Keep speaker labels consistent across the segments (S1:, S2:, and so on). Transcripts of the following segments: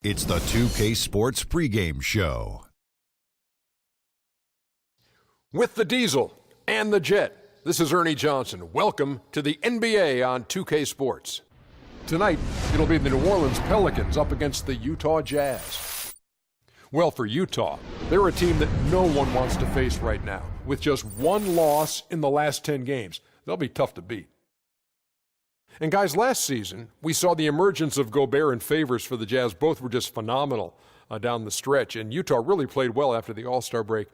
S1: It's the 2K Sports pregame show.
S2: With the Diesel and the Jet, this is Ernie Johnson. Welcome to the NBA on 2K Sports. Tonight, it'll be the New Orleans Pelicans up against the Utah Jazz. Well, for Utah, they're a team that no one wants to face right now. With just one loss in the last 10 games, they'll be tough to beat. And guys, last season, we saw the emergence of Gobert and Favors for the Jazz. Both were just phenomenal down the stretch, and Utah really played well after the All-Star break.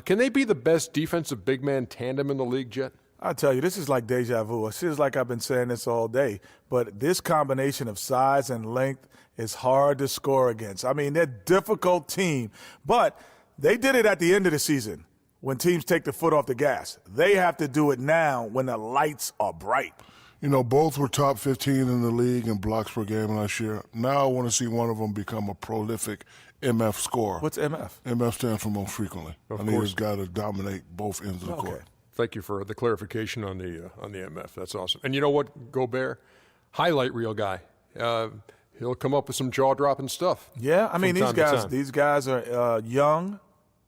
S2: Can they be the best defensive big man tandem in the league, Jet?
S3: I tell you, this is like deja vu. It feels like I've been saying this all day, but this combination of size and length is hard to score against. I mean, they're a difficult team, but they did it at the end of the season when teams take the foot off the gas. They have to do it now when the lights are bright.
S4: You know, both were top 15 in the league in blocks per game last year. Now I want to see one of them become a prolific MF scorer.
S3: What's MF?
S4: MF stands for most frequently.
S2: Of
S4: I
S2: course.
S4: He's got to dominate both ends of the court.
S2: Thank you for the clarification on the MF. That's awesome. And you know what, Gobert, highlight reel guy. He'll come up with some jaw-dropping stuff.
S3: Yeah, I mean, these guys are young,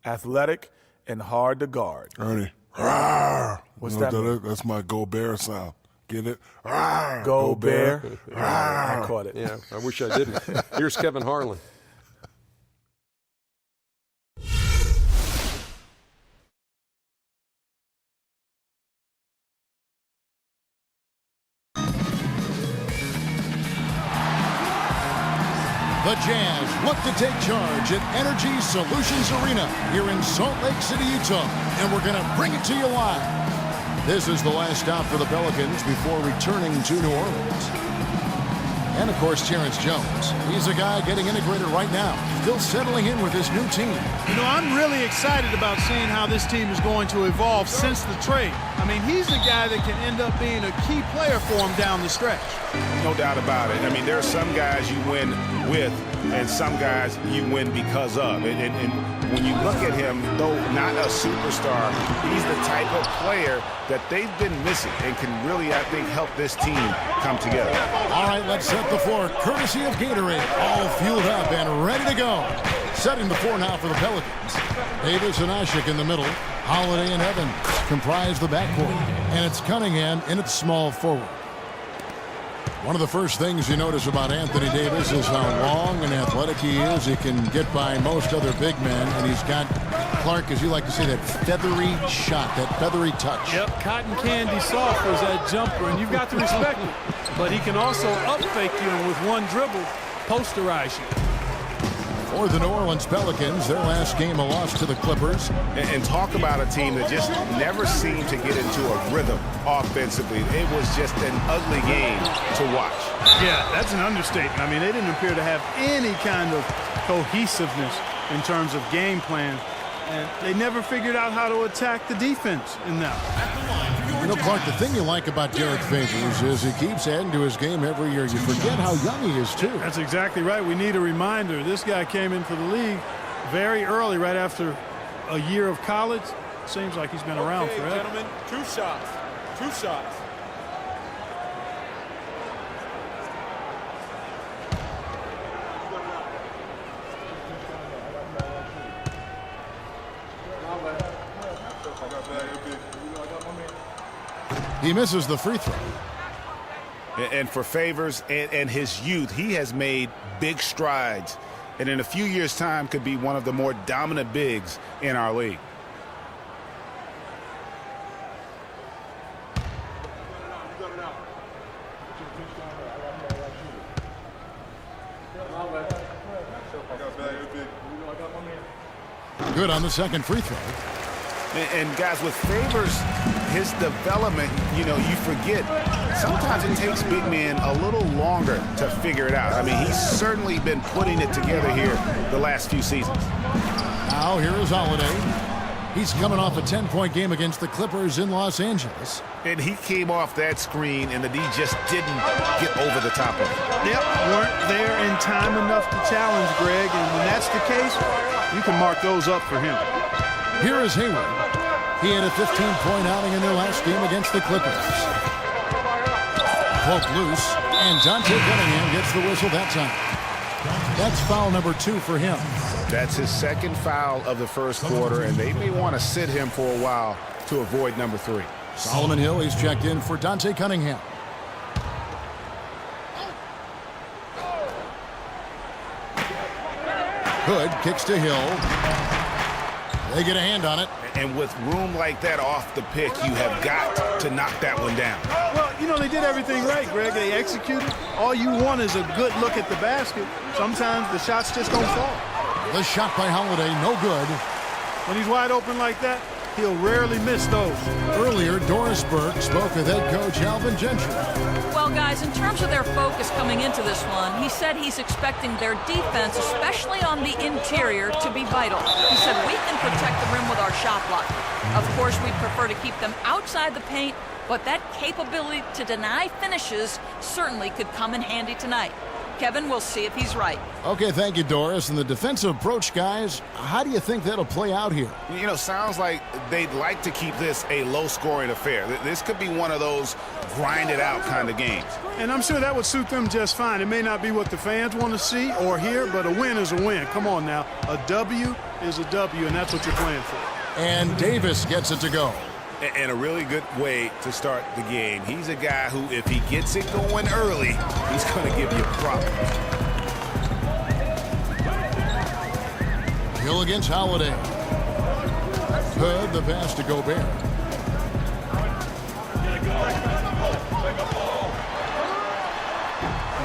S3: athletic, and hard to guard.
S4: Ernie, rawr.
S3: What's
S4: You know
S3: that mean?
S4: That's my Gobert sound. Get it?
S3: Rawr. Gobert. I caught it.
S2: Yeah, I wish I didn't. Here's Kevin Harlan.
S5: The Jazz look to take charge at Energy Solutions Arena here in Salt Lake City, Utah. And we're going to bring it to you live. This is the last stop for the Pelicans before returning to New Orleans. And, of course, Terrence Jones. He's a guy getting integrated right now, still settling in with his new team.
S6: You know, I'm really excited about seeing how this team is going to evolve since the trade. I mean, he's the guy that can end up being a key player for him down the stretch.
S7: No doubt about it. I mean, there are some guys you win with and some guys you win because of. And when you look at him, though not a superstar, he's the type of player that they've been missing and can really, I think, help this team come together.
S5: All right, let's set the floor courtesy of Gatorade. All fueled up and ready to go. Setting the floor now for the Pelicans. Davis and Ashik in the middle. Holiday and Evans comprise the backcourt. And it's Cunningham in its small forward. One of the first things you notice about Anthony Davis is how long and athletic he is. He can get by most other big men, and he's got, Clark, as you like to say, that feathery shot, that feathery touch.
S6: Yep, cotton candy soft was that jumper, and you've got to respect it. But he can also up-fake you and with one dribble, posterize you.
S5: For the New Orleans Pelicans, their last game a loss to the Clippers.
S7: And talk about a team that just never seemed to get into a rhythm offensively. It was just an ugly game to watch.
S6: Yeah, that's an understatement. I mean, they didn't appear to have any kind of cohesiveness in terms of game plan. And they never figured out how to attack the defense in that.
S5: You know, Clark, the thing you like about Derek Favors is he keeps adding to his game every year. You forget how young he is, too.
S6: That's exactly right. We need a reminder. This guy came into the league very early, right after a year of college. Seems like he's been around forever.
S8: Gentlemen, two shots. Two shots.
S5: He misses the free throw.
S7: And for Favors and his youth, he has made big strides. And in a few years' time could be one of the more dominant bigs in our league.
S5: Good on the second free throw.
S7: And guys, with Favors, his development, you know, you forget. Sometimes it takes big men a little longer to figure it out. I mean, he's certainly been putting it together here the last few seasons.
S5: Now here is Holiday. He's coming off a 10-point game against the Clippers in Los Angeles.
S7: And he came off that screen, and the D just didn't get over the top of it.
S6: Yep, weren't there in time enough to challenge Greg, and when that's the case, you can mark those up for him.
S5: Here is Hayward. He had a 15-point outing in their last game against the Clippers. Poke loose, and Dante Cunningham gets the whistle that time. That's foul number 2 for him.
S7: That's his second foul of the first quarter, and they may want to sit him for a while to avoid number 3.
S5: Solomon Hill, he's checked in for Dante Cunningham. Hood kicks to Hill. They get a hand on it.
S7: And with room like that off the pick, you have got to knock that one down.
S6: Well, you know, they did everything right, Greg. They executed. All you want is a good look at the basket. Sometimes the shots just don't fall.
S5: The shot by Holiday, no good.
S6: When he's wide open like that, he'll rarely miss those.
S5: Earlier, Doris Burke spoke with head coach Alvin Gentry.
S9: Well, guys, in terms of their focus coming into this one, he said he's expecting their defense, especially on the interior, to be vital. He said we can protect the rim with our shot block. Of course, we prefer to keep them outside the paint, but that capability to deny finishes certainly could come in handy tonight. Kevin, we'll see if he's right.
S5: Okay, thank you, Doris. And the defensive approach, guys, how do you think that'll play out here?
S7: You know, sounds like they'd like to keep this a low-scoring affair. This could be one of those grind-it-out kind of games.
S6: And I'm sure that would suit them just fine. It may not be what the fans want to see or hear, but a win is a win. Come on now. A W is a W, and that's what you're playing for.
S5: And Davis gets it to go.
S7: And a really good way to start the game. He's a guy who, if he gets it going early, he's going to give you problems.
S5: Hill against Holiday. Hood, the pass to Gobert.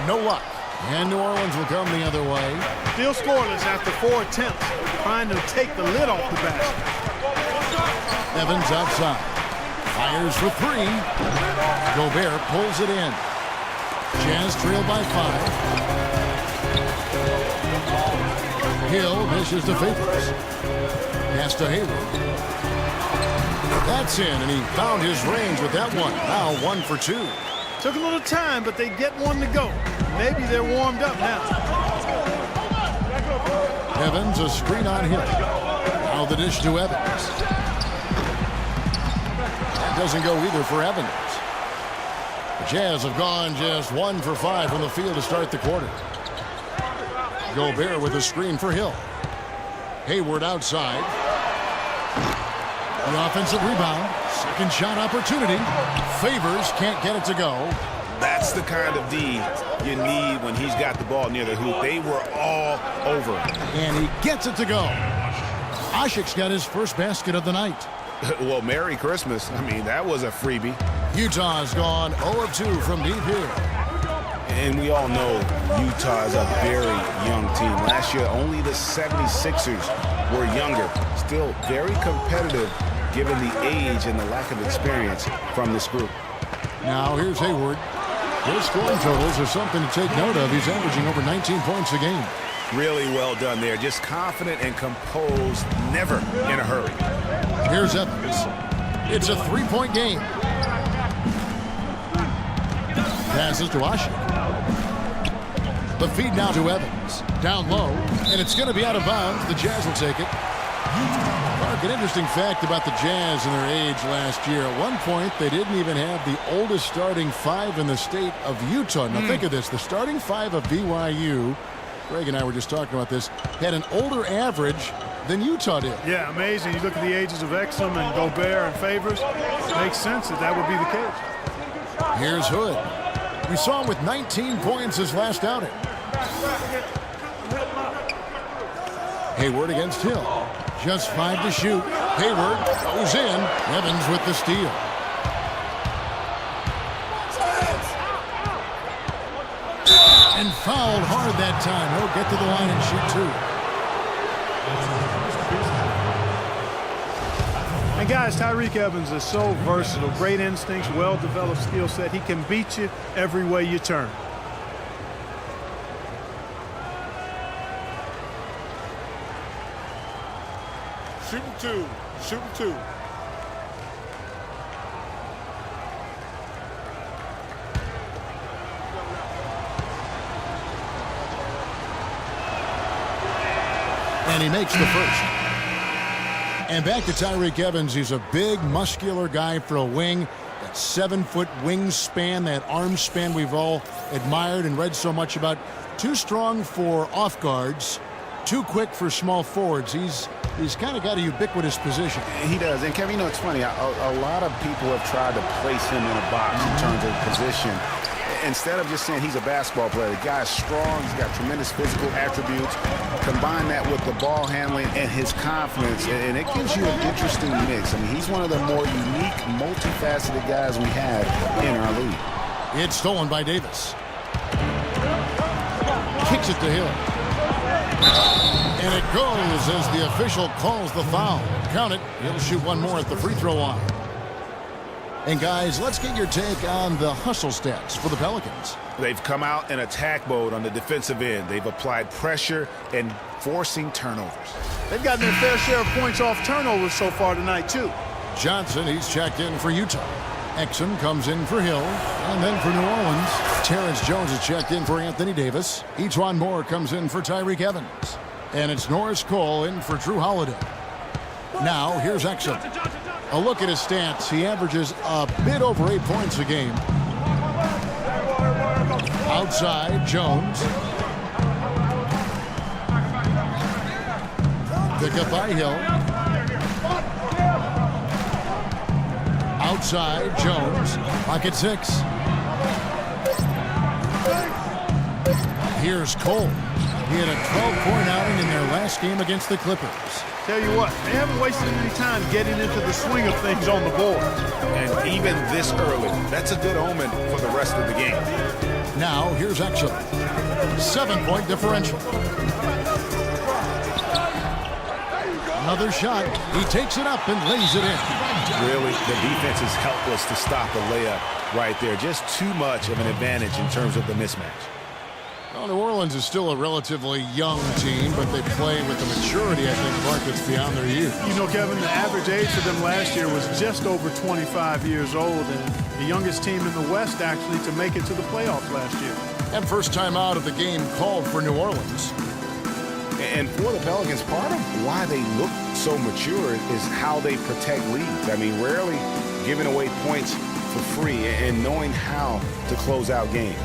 S5: No luck. And New Orleans will come the other way.
S6: Still scoreless after 4 attempts, trying to take the lid off the basket.
S5: Evans outside. Fires for 3. Gobert pulls it in. Jazz trail by 5. Hill dishes to Favors. Pass to Hayward. That's in, and he found his range with that one. Now 1 for 2.
S6: Took a little time, but they get one to go. Maybe they're warmed up now.
S5: Evans, a screen on Hill. Now the dish to Evans. Doesn't go either for Evans. The Jazz have gone just 1 for 5 from the field to start the quarter. Gobert with a screen for Hill. Hayward outside. The offensive rebound. Second shot opportunity. Favors can't get it to go.
S7: That's the kind of D you need when he's got the ball near the hoop. They were all over him.
S5: And he gets it to go. Ashik's got his first basket of the night.
S7: Well, Merry Christmas. I mean, that was a freebie.
S5: Utah's gone 0 of 2 from deep here.
S7: And we all know Utah is a very young team. Last year, only the 76ers were younger. Still very competitive given the age and the lack of experience from this group.
S5: Now here's Hayward. His scoring totals are something to take note of. He's averaging over 19 points a game.
S7: Really well done there. Just confident and composed, never in a hurry.
S5: Here's Evans. It's a 3-point game. Passes to Ashik. The feed now to Evans. Down low, and it's going to be out of bounds. The Jazz will take it. Mark, an interesting fact about the Jazz and their age last year. At one point, they didn't even have the oldest starting 5 in the state of Utah. Now think of this. The starting 5 of BYU, Greg and I were just talking about this, had an older average than Utah did.
S6: Yeah, amazing. You look at the ages of Exum and Gobert and Favors. It makes sense that would be the case.
S5: Here's Hood. We saw him with 19 points his last outing. Hayward against Hill. Just 5 to shoot. Hayward goes in. Evans with the steal. And fouled hard that time. He'll get to the line and shoot 2.
S6: And guys, Tyreke Evans is so versatile. Great instincts, well-developed skill set. He can beat you every way you turn.
S8: Shooting 2. Shooting 2.
S5: And he makes the first. And back to Tyreke Evans. He's a big, muscular guy for a wing. Got 7-foot wingspan, that arm span we've all admired and read so much about. Too strong for off guards, too quick for small forwards. He's kind of got a ubiquitous position.
S7: He does. And, Kevin, you know, it's funny. A lot of people have tried to place him in a box in terms of position. Instead of just saying he's a basketball player, the guy's strong. He's got tremendous physical attributes. Combine that with the ball handling and his confidence, and it gives you an interesting mix. I mean, he's one of the more unique, multifaceted guys we have in our league.
S5: It's stolen by Davis. Kicks it to Hill. And it goes as the official calls the foul. Count it. He'll shoot one more at the free throw line. And guys, let's get your take on the hustle stats for the Pelicans.
S7: They've come out in attack mode on the defensive end. They've applied pressure and forcing turnovers.
S6: They've gotten their fair share of points off turnovers so far tonight, too.
S5: Johnson, he's checked in for Utah. Exum comes in for Hill. And then for New Orleans, Terrence Jones is checked in for Anthony Davis. Etuan Moore comes in for Tyreek Evans. And it's Norris Cole in for Drew Holiday. Now, here's Exum. A look at his stats. He averages a bit over 8 points a game. Outside, Jones. Pick up by Hill. Outside, Jones. Pocket 6. Here's Cole. He had a 12-point outing in their last game against the Clippers.
S6: Tell you what, they haven't wasted any time getting into the swing of things on the board.
S7: And even this early, that's a good omen for the rest of the game.
S5: Now, here's Exum. 7-point differential. Another shot. He takes it up and lays it in.
S7: Really, the defense is helpless to stop a layup right there. Just too much of an advantage in terms of the mismatch.
S5: Well, New Orleans is still a relatively young team, but they play with the maturity, I think, Mark, that's beyond their years.
S6: You know, Kevin, the average age for them last year was just over 25 years old, and the youngest team in the West, actually, to make it to the playoffs last year.
S5: And first time out of the game called for New Orleans.
S7: And for the Pelicans, part of why they look so mature is how they protect leads. I mean, rarely giving away points for free and knowing how to close out games.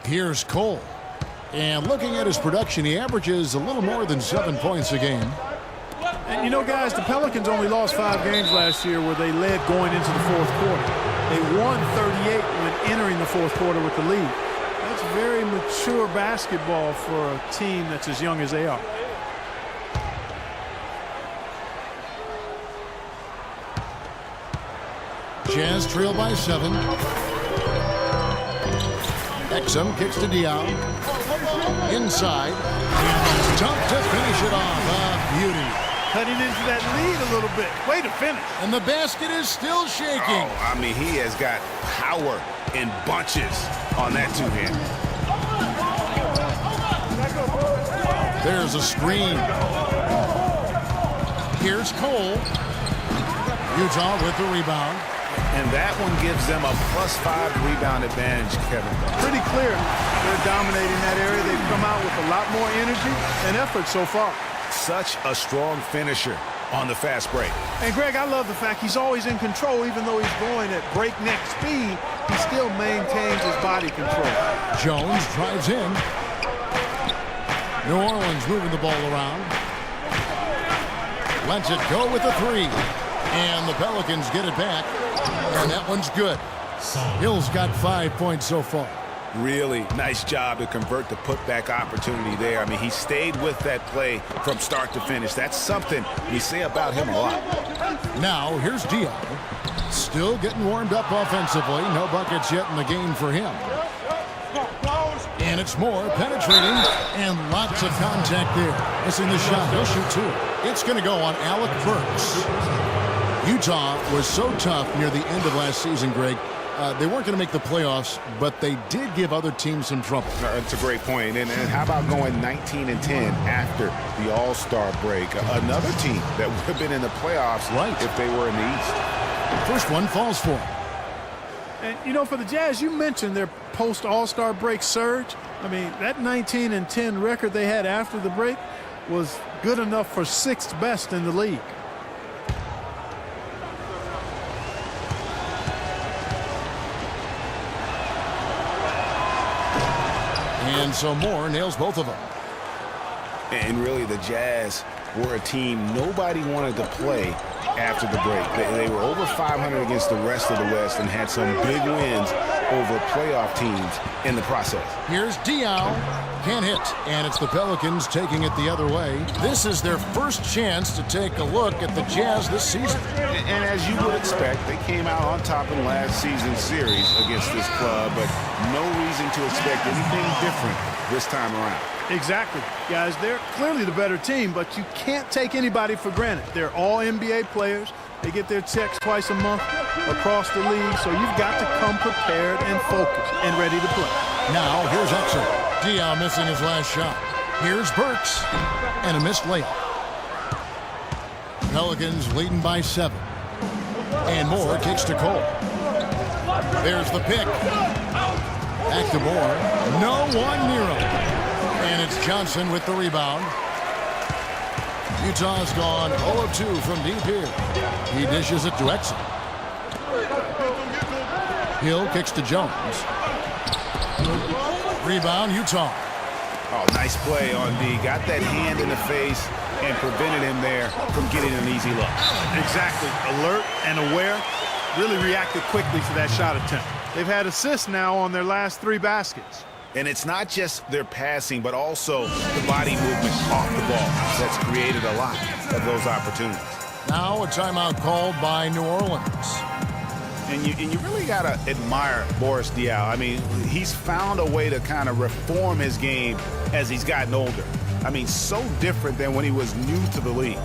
S5: Here's Cole. And looking at his production, he averages a little more than 7 points a game.
S6: And you know, guys, the Pelicans only lost 5 games last year where they led going into the fourth quarter. They won 38 when entering the fourth quarter with the lead. That's very mature basketball for a team that's as young as they are.
S5: Jazz trail by 7. Exum kicks to Dion. Inside. And tough to finish it off. Beauty.
S6: Cutting into that lead a little bit. Way to finish.
S5: And the basket is still shaking.
S7: Oh, I mean, he has got power in bunches on that two-hand.
S5: There's a screen. Here's Cole. Utah with the rebound.
S7: And that one gives them a +5 rebound advantage, Kevin.
S6: Pretty clear. They're dominating that area. They've come out with a lot more energy and effort so far.
S7: Such a strong finisher on the fast break.
S6: And, Greg, I love the fact he's always in control. Even though he's going at breakneck speed, he still maintains his body control.
S5: Jones drives in. New Orleans moving the ball around. Lets it go with a 3. And the Pelicans get it back. And that one's good. Hill's got 5 points so far.
S7: Really nice job to convert the putback opportunity there. I mean, he stayed with that play from start to finish. That's something we say about him a lot.
S5: Now, here's Dion. Still getting warmed up offensively. No buckets yet in the game for him. And it's Moore penetrating. And lots of contact there. Missing the shot. He'll shoot 2. It's going to go on Alec Burks. Utah was so tough near the end of last season, Greg. They weren't going to make the playoffs, but they did give other teams some trouble.
S7: That's a great point. And how about going 19-10 after the All-Star break? Another team that would have been in the playoffs if they were in the East.
S5: First one falls for them.
S6: And, you know, for the Jazz, you mentioned their post-All-Star break surge. I mean, that 19-10 record they had after the break was good enough for 6th best in the league.
S5: And so Moore nails both of them.
S7: And really, the Jazz were a team nobody wanted to play after the break. They were over 500 against the rest of the West and had some big wins over playoff teams in the process.
S5: Here's Diaw. Can't hit. And it's the Pelicans taking it the other way. This is their first chance to take a look at the Jazz this season.
S7: And as you would expect, they came out on top in last season's series against this club, but no reason to expect anything different this time around.
S6: Exactly. Guys, they're clearly the better team, but you can't take anybody for granted. They're all NBA players. They get their checks twice a month across the league, so you've got to come prepared and focused and ready to play.
S5: Now, here's Exum. Diaw missing his last shot. Here's Burks. And a missed layup. Pelicans leading by 7. And Moore kicks to Cole. There's the pick. Back to Moore. No one near him. And it's Johnson with the rebound. Utah's gone 0 of 2 from deep here. He dishes it to Exum. Hill kicks to Jones. Rebound, Utah.
S7: Oh, nice play on D. Got that hand in the face and prevented him there from getting an easy look.
S6: Exactly. Alert and aware. Really reacted quickly to that shot attempt. They've had assists now on their last 3 baskets.
S7: And it's not just their passing, but also the body movement off the ball that's created a lot of those opportunities.
S5: Now a timeout called by New Orleans.
S7: And you really got to admire Boris Diaw. I mean, he's found a way to kind of reform his game as he's gotten older. I mean, so different than when he was new to the league.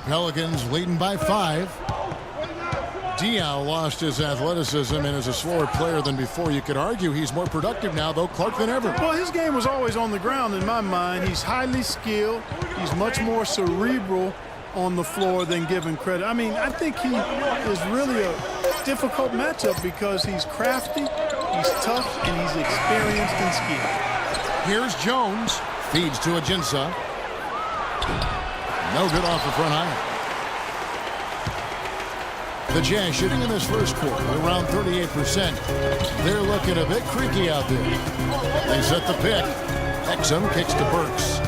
S5: Pelicans leading by 5. Diaw lost his athleticism and is a slower player than before. You could argue he's more productive now, though, Clark, than ever.
S6: Well, his game was always on the ground in my mind. He's highly skilled. He's much more cerebral on the floor than given credit. I mean, I think he is really a difficult matchup because he's crafty, he's tough, and he's experienced and skilled.
S5: Here's Jones. Feeds to Ajinça. No good off the front iron. The Jazz shooting in this first quarter around 38%. They're looking a bit creaky out there. They set the pick. Exum kicks to Burks.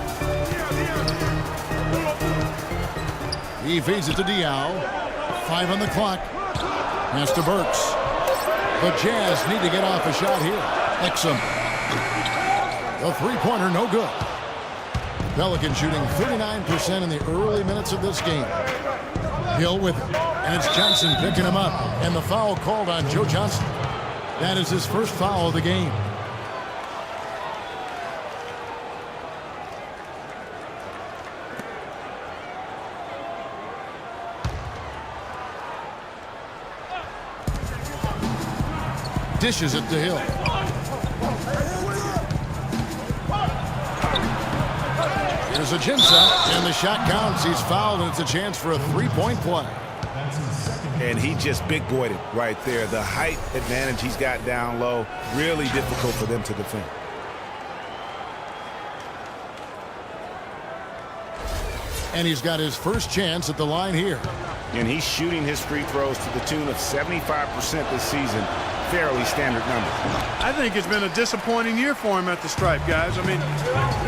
S5: He feeds it to Diaw. 5 on the clock. Pass to Burks. The Jazz need to get off a shot here. Exum. The three-pointer no good. Pelicans shooting 39% in the early minutes of this game. Hill with it. And it's Johnson picking him up. And the foul called on Joe Johnson. That is his first foul of the game. Dishes it to Hill. Here's Ajinça, and the shot counts. He's fouled, and it's a chance for a three-point play.
S7: And he just big-boyed it right there. The height advantage he's got down low, really difficult for them to defend.
S5: And he's got his first chance at the line here.
S7: And he's shooting his free throws to the tune of 75% this season. Fairly standard number.
S6: I think it's been a disappointing year for him at the stripe, guys. I mean,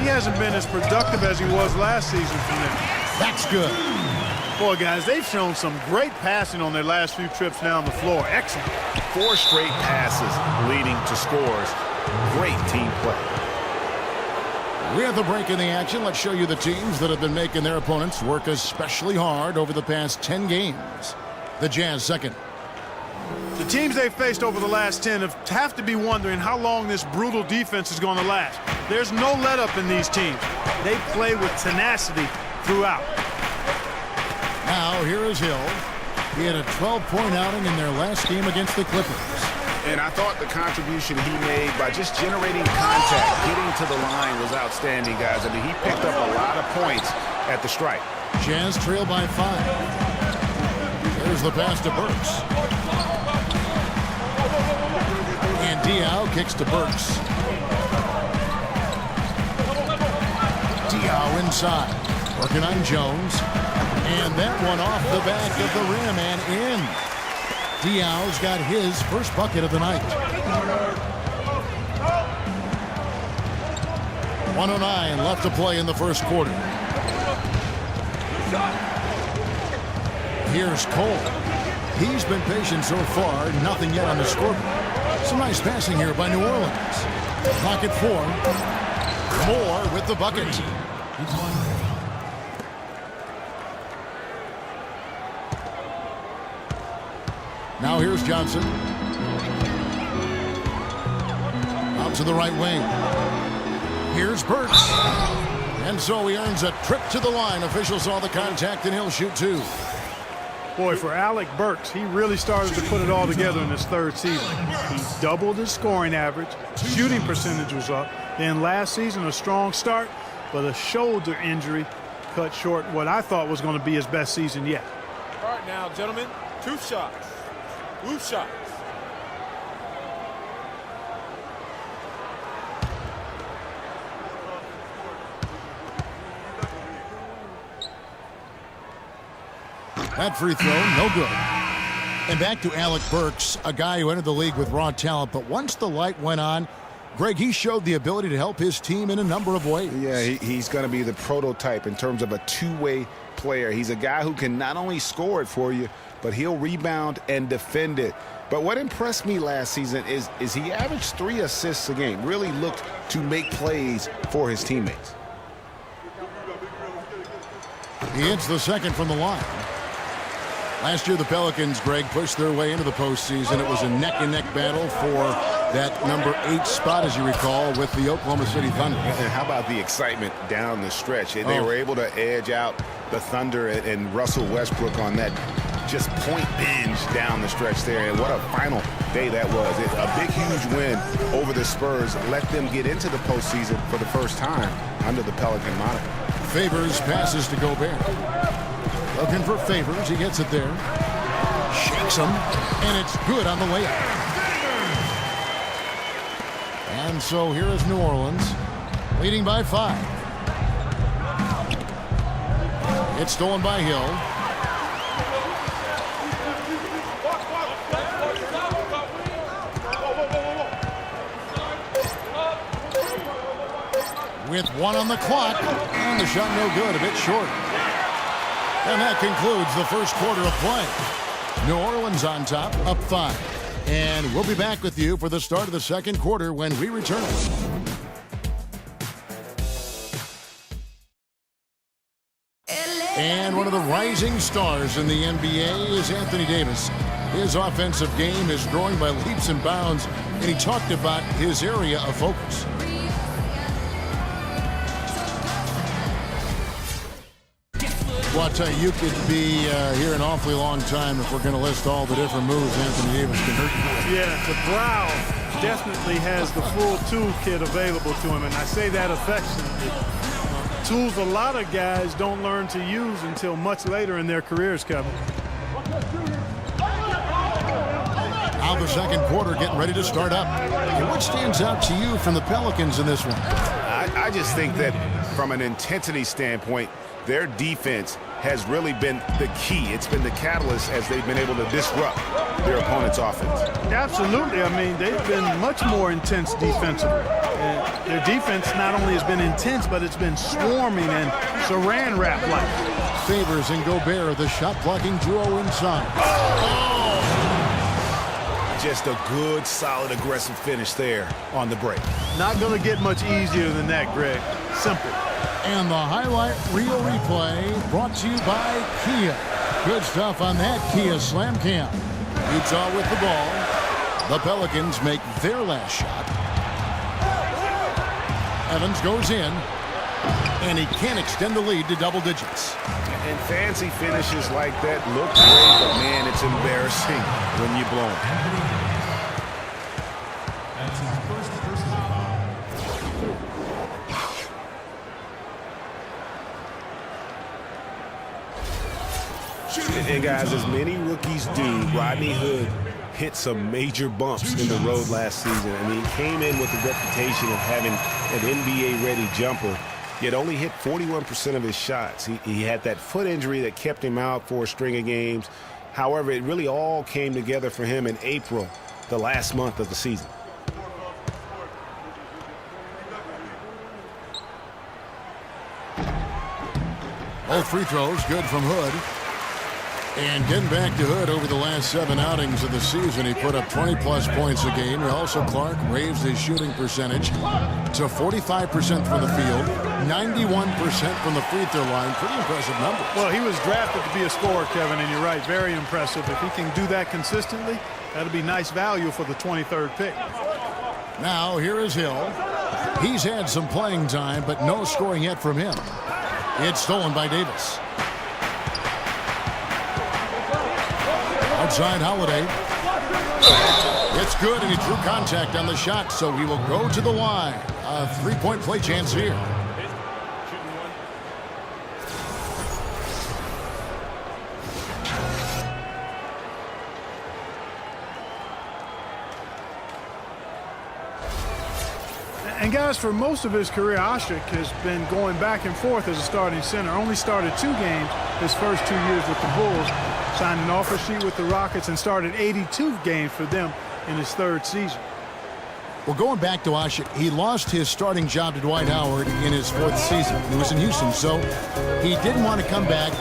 S6: he hasn't been as productive as he was last season for them.
S5: That's good.
S6: Boy, guys, they've shown some great passing on their last few trips down the floor. Excellent.
S7: 4 straight passes leading to scores. Great team play.
S5: We have the break in the action. Let's show you the teams that have been making their opponents work especially hard over the past 10 games. The Jazz second.
S6: The teams they've faced over the last 10 have to be wondering how long this brutal defense is going to last. There's no let-up in these teams. They play with tenacity throughout.
S5: Now, here is Hill. He had a 12-point outing in their last game against the Clippers.
S7: And I thought the contribution he made by just generating contact, getting to the line was outstanding, guys. I mean, he picked up a lot of points at the stripe.
S5: Jazz trail by 5. There's the pass to Burks. And Diaw kicks to Burks. Diaw inside. Working on Jones. And that one off the back of the rim and in. Diaw's got his first bucket of the night. 1:09 left to play in the first quarter. Here's Cole. He's been patient so far. Nothing yet on the scoreboard. Some nice passing here by New Orleans. Clock at 4. Moore with the bucket. Now here's Johnson. Out to the right wing. Here's Burks. And so he earns a trip to the line. Officials saw the contact and he'll shoot 2.
S6: Boy, for Alec Burks, he really started to put it all together in his 3rd season. He doubled his scoring average. Shooting percentage was up. Then last season, a strong start, but a shoulder injury cut short what I thought was going to be his best season yet.
S8: All right, now, gentlemen, 2 shots. 2 shots.
S5: That free throw, no good. And back to Alec Burks, a guy who entered the league with raw talent, but once the light went on, Greg, he showed the ability to help his team in a number of ways.
S7: Yeah, he's going to be the prototype in terms of a two-way player. He's a guy who can not only score it for you, but he'll rebound and defend it. But what impressed me last season is he averaged 3 assists a game, really looked to make plays for his teammates.
S5: He hits the second from the line. Last year, the Pelicans, Greg, pushed their way into the postseason. It was a neck-and-neck battle for that number 8 spot, as you recall, with the Oklahoma City Thunder.
S7: And how about the excitement down the stretch? They were able to edge out the Thunder and Russell Westbrook on that just point binge down the stretch there. And what a final day that was. A big, huge win over the Spurs let them get into the postseason for the first time under the Pelican moniker.
S5: Favors passes to Gobert. Looking for Favors. He gets it there. Shakes him. And it's good on the layup. And so here is New Orleans, leading by 5. It's stolen by Hill. With 1 on the clock, and the shot no good, a bit short. And that concludes the first quarter of play. New Orleans on top, up 5. And we'll be back with you for the start of the second quarter when we return. And one of the rising stars in the NBA is Anthony Davis. His offensive game is growing by leaps and bounds, and he talked about his area of focus. Well, I'll tell you could be here an awfully long time if we're going to list all the different moves Anthony Davis can hurt you with.
S6: Yeah, the Brow definitely has the full toolkit available to him, and I say that affectionately. Tools a lot of guys don't learn to use until much later in their careers, Kevin.
S5: Now the second quarter getting ready to start up. And what stands out to you from the Pelicans in this one?
S7: I just think that from an intensity standpoint, their defense has really been the key. It's been the catalyst as they've been able to disrupt their opponent's offense.
S6: Absolutely. I mean, they've been much more intense defensively. And their defense not only has been intense, but it's been swarming and saran wrap-like.
S5: Favors and Gobert, the shot-blocking duo inside.
S7: Just a good, solid, aggressive finish there on the break.
S6: Not going to get much easier than that, Greg. Simple.
S5: And the highlight reel replay brought to you by Kia. Good stuff on that Kia Slam Cam. Utah with the ball. The Pelicans make their last shot. Evans goes in, and he can't extend the lead to double digits.
S7: And fancy finishes like that look great, but man, it's embarrassing when you blow them. And guys, as many rookies do, Rodney Hood hit some major bumps in the road last season. I mean, he came in with the reputation of having an NBA-ready jumper, yet only hit 41% of his shots. He had that foot injury that kept him out for a string of games. However, it really all came together for him in April, the last month of the season.
S5: Both free throws good from Hood. And getting back to Hood over the last 7 outings of the season, he put up 20-plus points a game. He also, Clark, raised his shooting percentage to 45% from the field, 91% from the free throw line. Pretty impressive numbers.
S6: Well, he was drafted to be a scorer, Kevin, and you're right, very impressive. If he can do that consistently, that'll be nice value for the 23rd pick.
S5: Now, here is Hill. He's had some playing time, but no scoring yet from him. It's stolen by Davis. Outside Holiday. It's good, and he drew contact on the shot, so he will go to the line. A three-point play chance here.
S6: And guys, for most of his career, Ashik has been going back and forth as a starting center. Only started 2 games his first 2 years with the Bulls. Signed an offer sheet with the Rockets and started 82 games for them in his 3rd season.
S5: Well, going back to Ashik, he lost his starting job to Dwight Howard in his 4th season. He was in Houston, so he didn't want to come back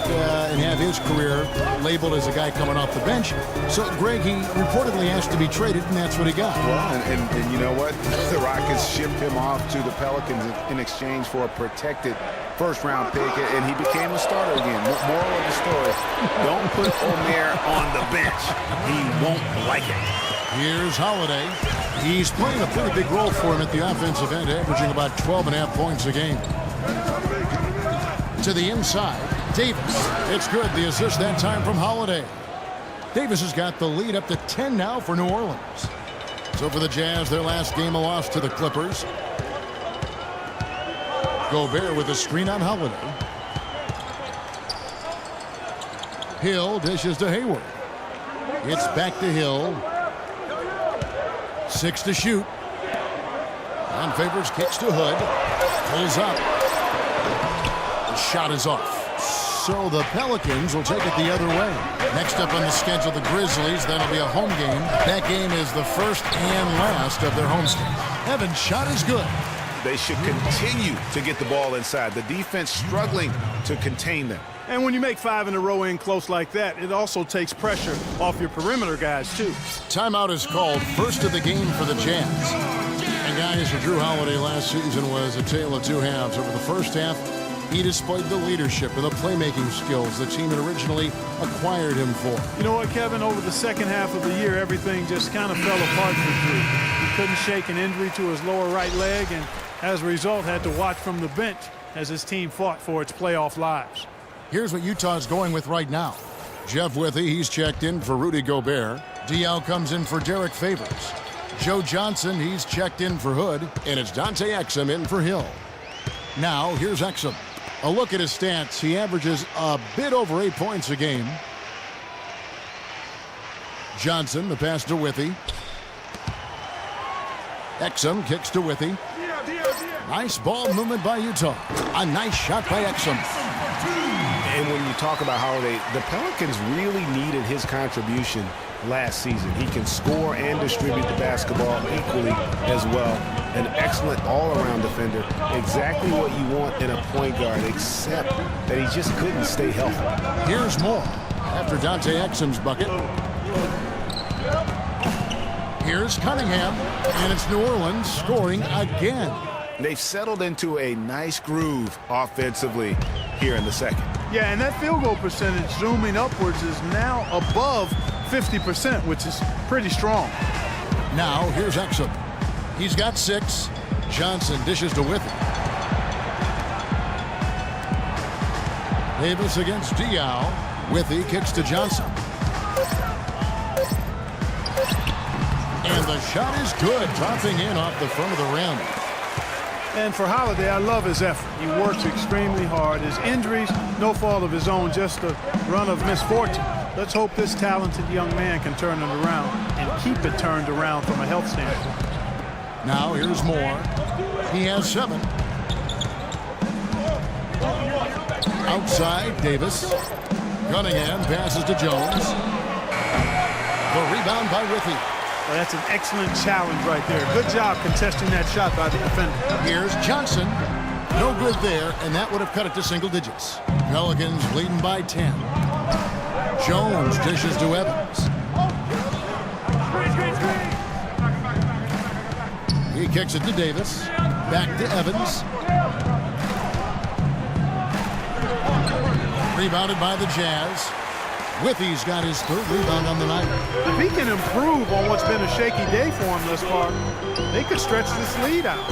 S5: and have his career labeled as a guy coming off the bench. So, Greg, he reportedly asked to be traded, and that's what he got.
S7: Well, and you know what? The Rockets shipped him off to the Pelicans in exchange for a protected first-round pick, and he became a starter again. Moral of the story, don't put Omer on the bench. He won't like it.
S5: Here's Holiday. He's playing a pretty big role for him at the offensive end, averaging about 12.5 points a game. To the inside, Davis. It's good. The assist that time from Holiday. Davis has got the lead up to 10 now for New Orleans. So for the Jazz, their last game a loss to the Clippers. Gobert with a screen on Holiday. Hill dishes to Hayward. It's back to Hill. 6 to shoot. And Favors kicks to Hood. Pulls up. The shot is off. So the Pelicans will take it the other way. Next up on the schedule, the Grizzlies. That'll be a home game. That game is the first and last of their homestand. Evans' shot is good.
S7: They should continue to get the ball inside. The defense struggling to contain them.
S6: And when you make 5 in a row in close like that, it also takes pressure off your perimeter guys, too.
S5: Timeout is called. First of the game for the Jazz. And guys, for Drew Holiday last season was a tale of 2 halves. Over the first half, he displayed the leadership and the playmaking skills the team had originally acquired him for.
S6: You know what, Kevin? Over the second half of the year, everything just kind of fell apart for Drew. He couldn't shake an injury to his lower right leg, and as a result, had to watch from the bench as his team fought for its playoff lives.
S5: Here's what Utah's going with right now. Jeff Withy, he's checked in for Rudy Gobert. Diaw comes in for Derek Favors. Joe Johnson, he's checked in for Hood. And it's Dante Exum in for Hill. Now, here's Exum. A look at his stats. He averages a bit over 8 points a game. Johnson, the pass to Withy. Exum kicks to Withy. Nice ball movement by Utah. A nice shot by Exum.
S7: And when you talk about Holiday, the Pelicans really needed his contribution last season. He can score and distribute the basketball equally as well. An excellent all-around defender. Exactly what you want in a point guard, except that he just couldn't stay healthy.
S5: Here's more after Dante Exum's bucket. Here's Cunningham, and it's New Orleans scoring again.
S7: They've settled into a nice groove offensively here in the second.
S6: Yeah, and that field goal percentage zooming upwards is now above 50%, which is pretty strong.
S5: Now here's Exum. He's got 6. Johnson dishes to Withy. Davis against Diaw. Withy kicks to Johnson. And the shot is good, dropping in off the front of the rim.
S6: And for Holiday, I love his effort. He works extremely hard. His injuries, no fault of his own, just a run of misfortune. Let's hope this talented young man can turn it around and keep it turned around from a health standpoint.
S5: Now here's Moore. He has 7. Outside, Davis. Cunningham passes to Jones. The rebound by Withy.
S6: Well, that's an excellent challenge right there. Good job contesting that shot by the defender.
S5: Here's Johnson. No good there, and that would have cut it to single digits. Pelicans leading by 10. Jones dishes to Evans. He kicks it to Davis. Back to Evans. Rebounded by the Jazz. Withy's got his 3rd rebound on the night.
S6: If he can improve on what's been a shaky day for him thus far, they could stretch this lead out.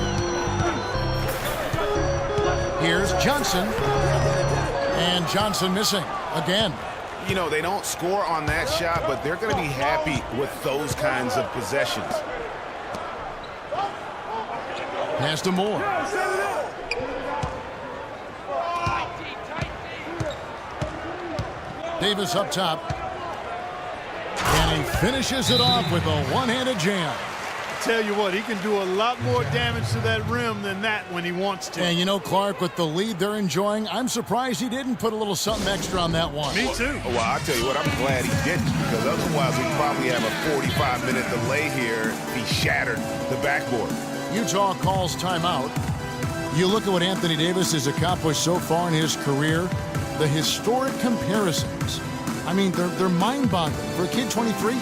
S5: Here's Johnson. And Johnson missing again.
S7: You know, they don't score on that shot, but they're going to be happy with those kinds of possessions.
S5: Pass to Moore. Davis up top. And he finishes it off with a one-handed jam.
S6: Tell you what, he can do a lot more damage to that rim than that when he wants to.
S5: And you know, Clark, with the lead they're enjoying, I'm surprised he didn't put a little something extra on that one.
S6: Me too.
S7: Well, I'll tell you what, I'm glad he didn't, because otherwise we'd probably have a 45-minute delay here if he shattered the backboard.
S5: Utah calls timeout. You look at what Anthony Davis has accomplished so far in his career, the historic comparisons. I mean, they're mind-boggling. For a kid 23,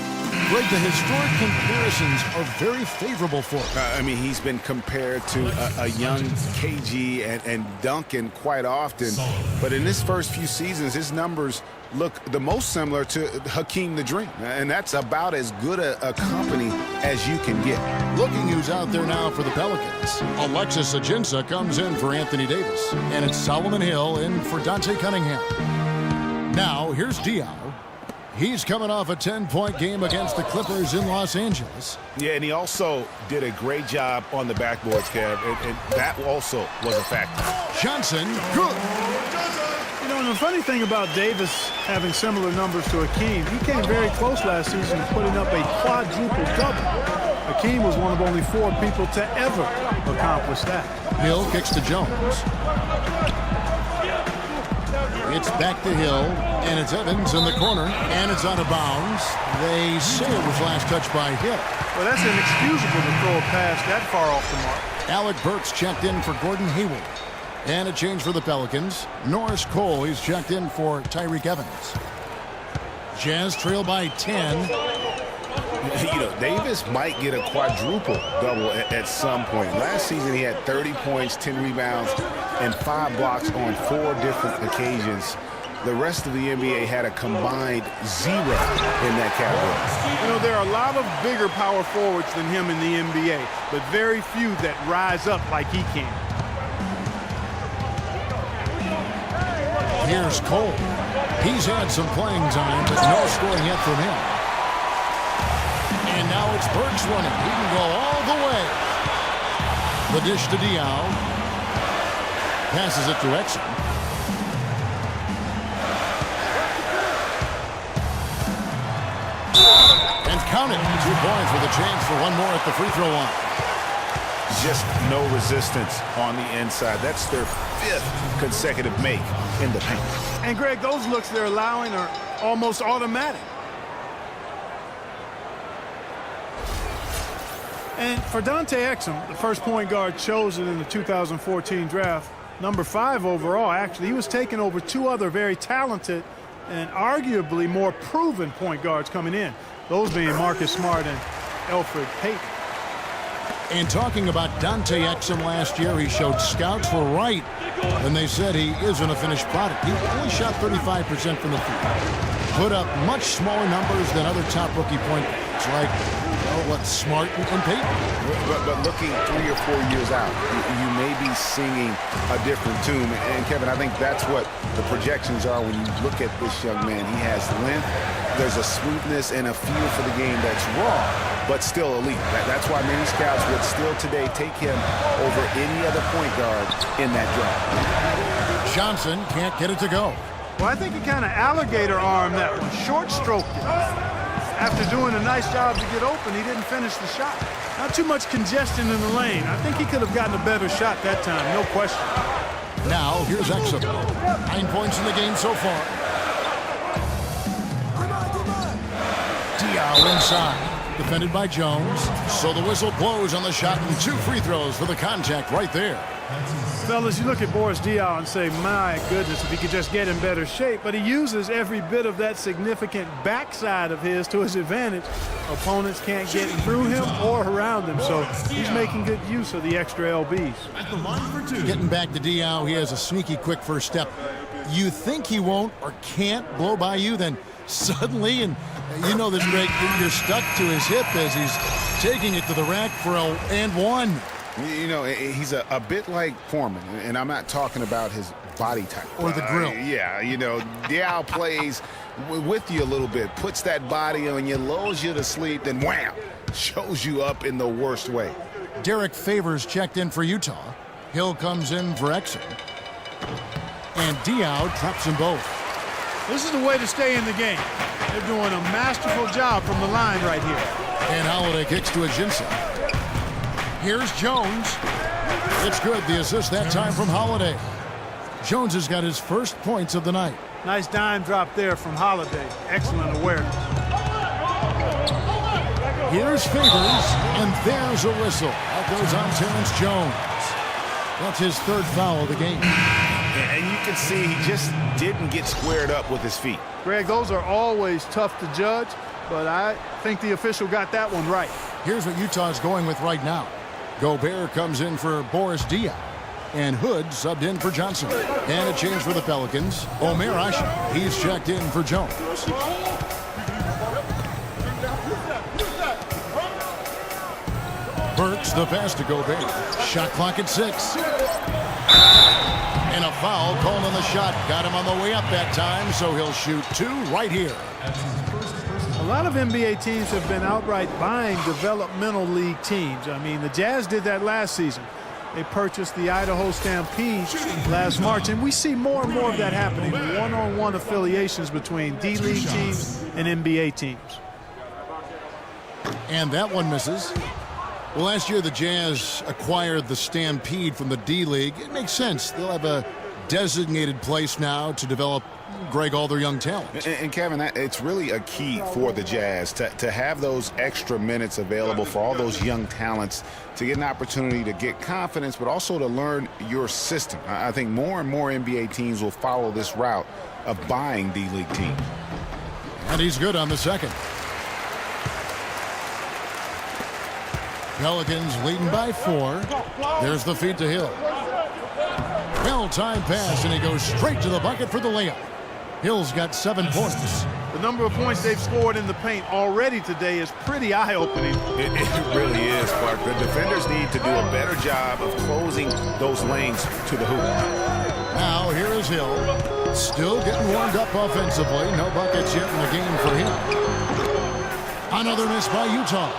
S5: Greg, the historic comparisons are very favorable for him.
S7: I mean, he's been compared to a young KG and Duncan quite often. But in his first few seasons, his numbers look the most similar to Hakeem the Dream. And that's about as good a company as you can get.
S5: Looking who's out there now for the Pelicans. Alexis Ajinça comes in for Anthony Davis. And it's Solomon Hill in for Dante Cunningham. Now, here's Diaw. He's coming off a 10-point game against the Clippers in Los Angeles.
S7: Yeah, and he also did a great job on the backboards, Kev, and that also was a factor.
S5: Johnson, good.
S6: You know, and the funny thing about Davis having similar numbers to Hakeem, he came very close last season to putting up a quadruple double. Hakeem was one of only 4 people to ever accomplish that.
S5: Hill kicks to Jones. It's back to Hill, and it's Evans in the corner, and it's out of bounds. They say it was last touched by Hill.
S6: Well, that's inexcusable to throw a pass that far off the mark.
S5: Alec Burks checked in for Gordon Hayward. And a change for the Pelicans. Norris Cole, he's checked in for Tyreke Evans. Jazz trail by 10.
S7: You know, Davis might get a quadruple double at some point. Last season, he had 30 points, 10 rebounds, and 5 blocks on 4 different occasions. The rest of the NBA had a combined 0 in that category.
S6: You know, there are a lot of bigger power forwards than him in the NBA, but very few that rise up like he can.
S5: Here's Cole. He's had some playing time, but no scoring yet from him. And now it's Burks running. He can go all the way. The dish to Diaw. Passes it to Exum. And count it. 2 points with a chance for one more at the free throw line.
S7: just no resistance on the inside. That's their 5th consecutive make in the paint.
S6: And, Greg, those looks they're allowing are almost automatic. And for Dante Exum, the first point guard chosen in the 2014 draft, number 5 overall, actually, he was taken over 2 other very talented and arguably more proven point guards coming in, those being Marcus Smart and Elfrid Payton.
S5: And talking about Dante Exum last year, he showed scouts were right when they said he isn't a finished product. He only shot 35% from the field. Put up much smaller numbers than other top rookie point guards like, Smart and Payton.
S7: But looking 3 or 4 years out, you may be singing a different tune. And, Kevin, I think that's what the projections are when you look at this young man. He has length. There's a smoothness and a feel for the game that's raw, but still elite. That's why many scouts would still today take him over any other point guard in that draft.
S5: Johnson can't get it to go.
S6: Well, I think he kind of alligator armed that one, short-stroked it. After doing a nice job to get open, he didn't finish the shot. Not too much congestion in the lane. I think he could have gotten a better shot that time, no question.
S5: Now, here's Exum. 9 points in the game so far. Diaw inside, defended by Jones. So the whistle blows on the shot and 2 free throws for the contact right there.
S6: Fellas, you look at Boris Diaw and say, my goodness, if he could just get in better shape. But he uses every bit of that significant backside of his to his advantage. Opponents can't get through him or around him, so he's making good use of the extra LBs.
S5: Getting back to Diaw, he has a sneaky quick first step. You think he won't or can't blow by you, then suddenly, and you know this, Greg, you're stuck to his hip as he's taking it to the rack for a and one.
S7: You know, he's a bit like Foreman, and I'm not talking about his body type.
S5: Or the grill.
S7: Yeah, you know, Diaw plays with you a little bit, puts that body on you, lulls you to sleep, then wham, shows you up in the worst way.
S5: Derek Favors checked in for Utah. Hill comes in for Exum. And Diaw traps them both.
S6: This is the way to stay in the game. They're doing a masterful job from the line right here.
S5: And Holiday kicks to Ajinça. Here's Jones. It's good, the assist that time from Holiday. Jones has got his first points of the night.
S6: Nice dime drop there from Holiday. Excellent awareness.
S5: Here's Favors, and there's a whistle. That goes on Terrence Jones. That's his 3rd foul of the game.
S7: And you can see he just didn't get squared up with his feet.
S6: Greg, those are always tough to judge, but I think the official got that one right.
S5: Here's what Utah's going with right now. Gobert comes in for Boris Diaw, and Hood subbed in for Johnson. And a change for the Pelicans. Omer Ashe, he's checked in for Jones. Burks the pass to Gobert. Shot clock at 6. And a foul called on the shot. Got him on the way up that time, so he'll shoot 2 right here.
S6: A lot of NBA teams have been outright buying developmental league teams. I mean, the Jazz did that last season. They purchased the Idaho Stampede last March, and we see more and more of that happening. One-on-one affiliations between D-League teams and NBA teams.
S5: And that one misses. Well, last year the Jazz acquired the Stampede from the D-League. It makes sense. They'll have a designated place now to develop, Greg, all their young talent.
S7: And Kevin, it's really a key for the Jazz to have those extra minutes available for all those young talents to get an opportunity to get confidence, but also to learn your system. I think more and more NBA teams will follow this route of buying D-League teams.
S5: And he's good on the second. Pelicans leading by 4. There's the feed to Hill. Well-timed pass, and he goes straight to the bucket for the layup. Hill's got 7 points.
S6: The number of points they've scored in the paint already today is pretty eye-opening.
S7: It really is, Clark. The defenders need to do a better job of closing those lanes to the hoop.
S5: Now, here is Hill. Still getting warmed up offensively. No buckets yet in the game for him. Another miss by Utah.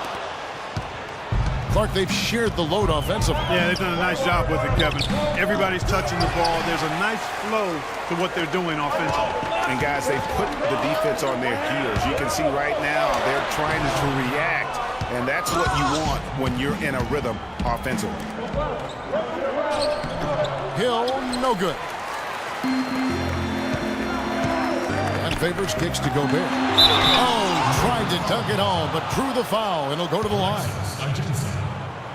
S5: Clark, they've shared the load offensively.
S6: Yeah, they've done a nice job with it, Kevin. Everybody's touching the ball. There's a nice flow to what they're doing offensively.
S7: And, guys, they've put the defense on their heels. You can see right now they're trying to react And that's what you want when you're in a rhythm offensively.
S5: Hill, no good. And Favors kicks to Gobert. Oh, tried to dunk it home, but drew the foul, and it'll go to the line.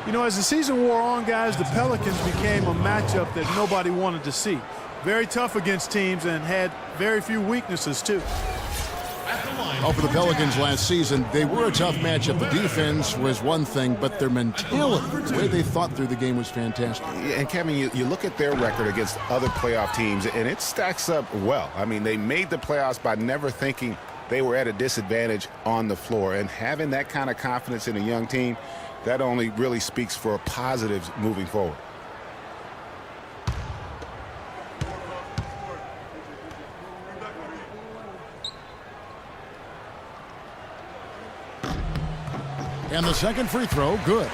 S6: You know, as the season wore on, guys, the Pelicans became a matchup that nobody wanted to see. Very tough against teams and had very few weaknesses, too.
S5: Oh, for the Pelicans last season, they were a tough matchup. The defense was one thing, but their mentality, the way they thought through the game was fantastic.
S7: And Kevin, you look at their record against other playoff teams, and it stacks up well. I mean, they made the playoffs by never thinking they were at a disadvantage on the floor. And having that kind of confidence in a young team, that only really speaks for positives moving forward.
S5: And the second free throw, good.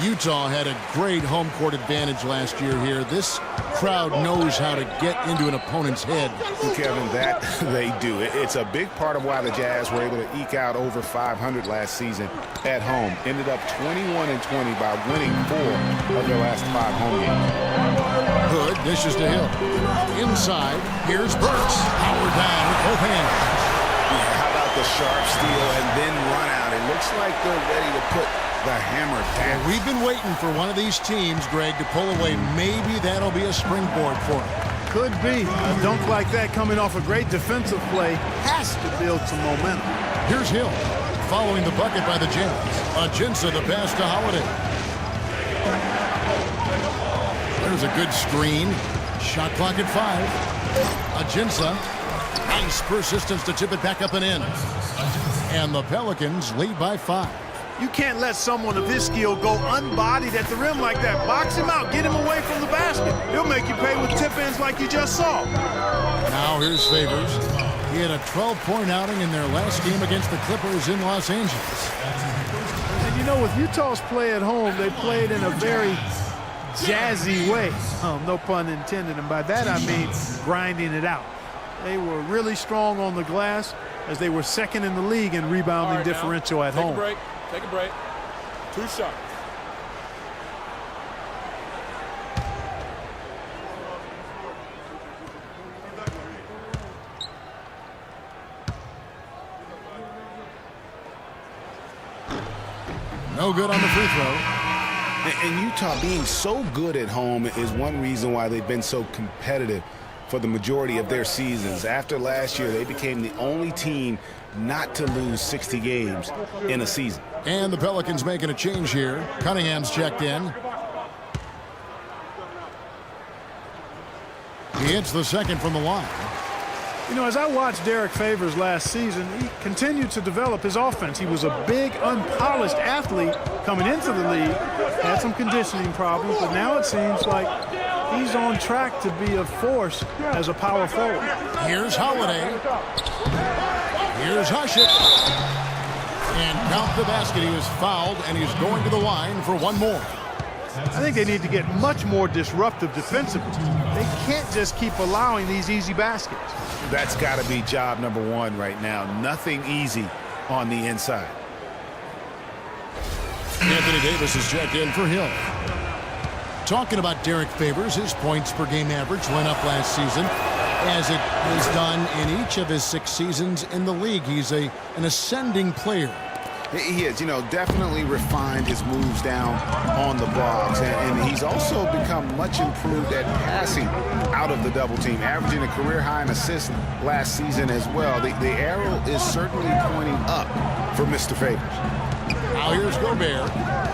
S5: Utah had a great home court advantage last year here. This crowd knows how to get into an opponent's head.
S7: Kevin, that they do. It's a big part of why the Jazz were able to eke out over 500 last season at home. Ended up 21-20 by winning 4 of their last 5 home games.
S5: Hood dishes to Hill. Inside, here's Burks. Howard down with both hands.
S7: Yeah, how about the sharp steal and then run out? It looks like they're ready to put the hammer down.
S5: We've been waiting for one of these teams, Greg, to pull away. Maybe that'll be a springboard for them.
S6: Could be. A dunk like that coming off a great defensive play has to build some momentum.
S5: Here's Hill, following the bucket by the Jazz. Ajinça the pass to Holiday. There's a good screen. Shot clock at 5. Ajinça, nice persistence to tip it back up and in. And the Pelicans lead by 5.
S6: You can't let someone of his skill go unbodied at the rim like that. Box him out. Get him away from the basket. He'll make you pay with tip-ins like you just saw.
S5: Now here's Favors. He had a 12-point outing in their last game against the Clippers in Los Angeles.
S6: And you know, with Utah's play at home, they played in a very jazzy way. No pun intended. And by that, I mean grinding it out. They were really strong on the glass as they were second in the league in rebounding differential at home.
S8: Take a break. 2 shots.
S5: No good on the free throw.
S7: And Utah being so good at home is one reason why they've been so competitive for the majority of their seasons. After last year, they became the only team not to lose 60 games in a season.
S5: And the Pelicans making a change here. Cunningham's checked in. He hits the second from the line.
S6: You know, as I watched Derek Favors last season, he continued to develop his offense. He was a big, unpolished athlete coming into the league. Had some conditioning problems, but now it seems like he's on track to be a force as a power forward.
S5: Here's Holiday. Here's Hushit. And count the basket. He was fouled, and he's going to the line for one more.
S6: I think they need to get much more disruptive defensively. They can't just keep allowing these easy baskets.
S7: That's got to be job number 1 right now. Nothing easy on the inside.
S5: Anthony Davis is checked in for Hill. Talking about Derek Favors, his points per game average went up last season, as it has done in each of his 6 seasons in the league. He's an ascending player.
S7: He is, you know, definitely refined his moves down on the blocks, and he's also become much improved at passing out of the double team, averaging a career high in assists last season as well. The arrow is certainly pointing up for Mr. Favors.
S5: Now here's Gobert.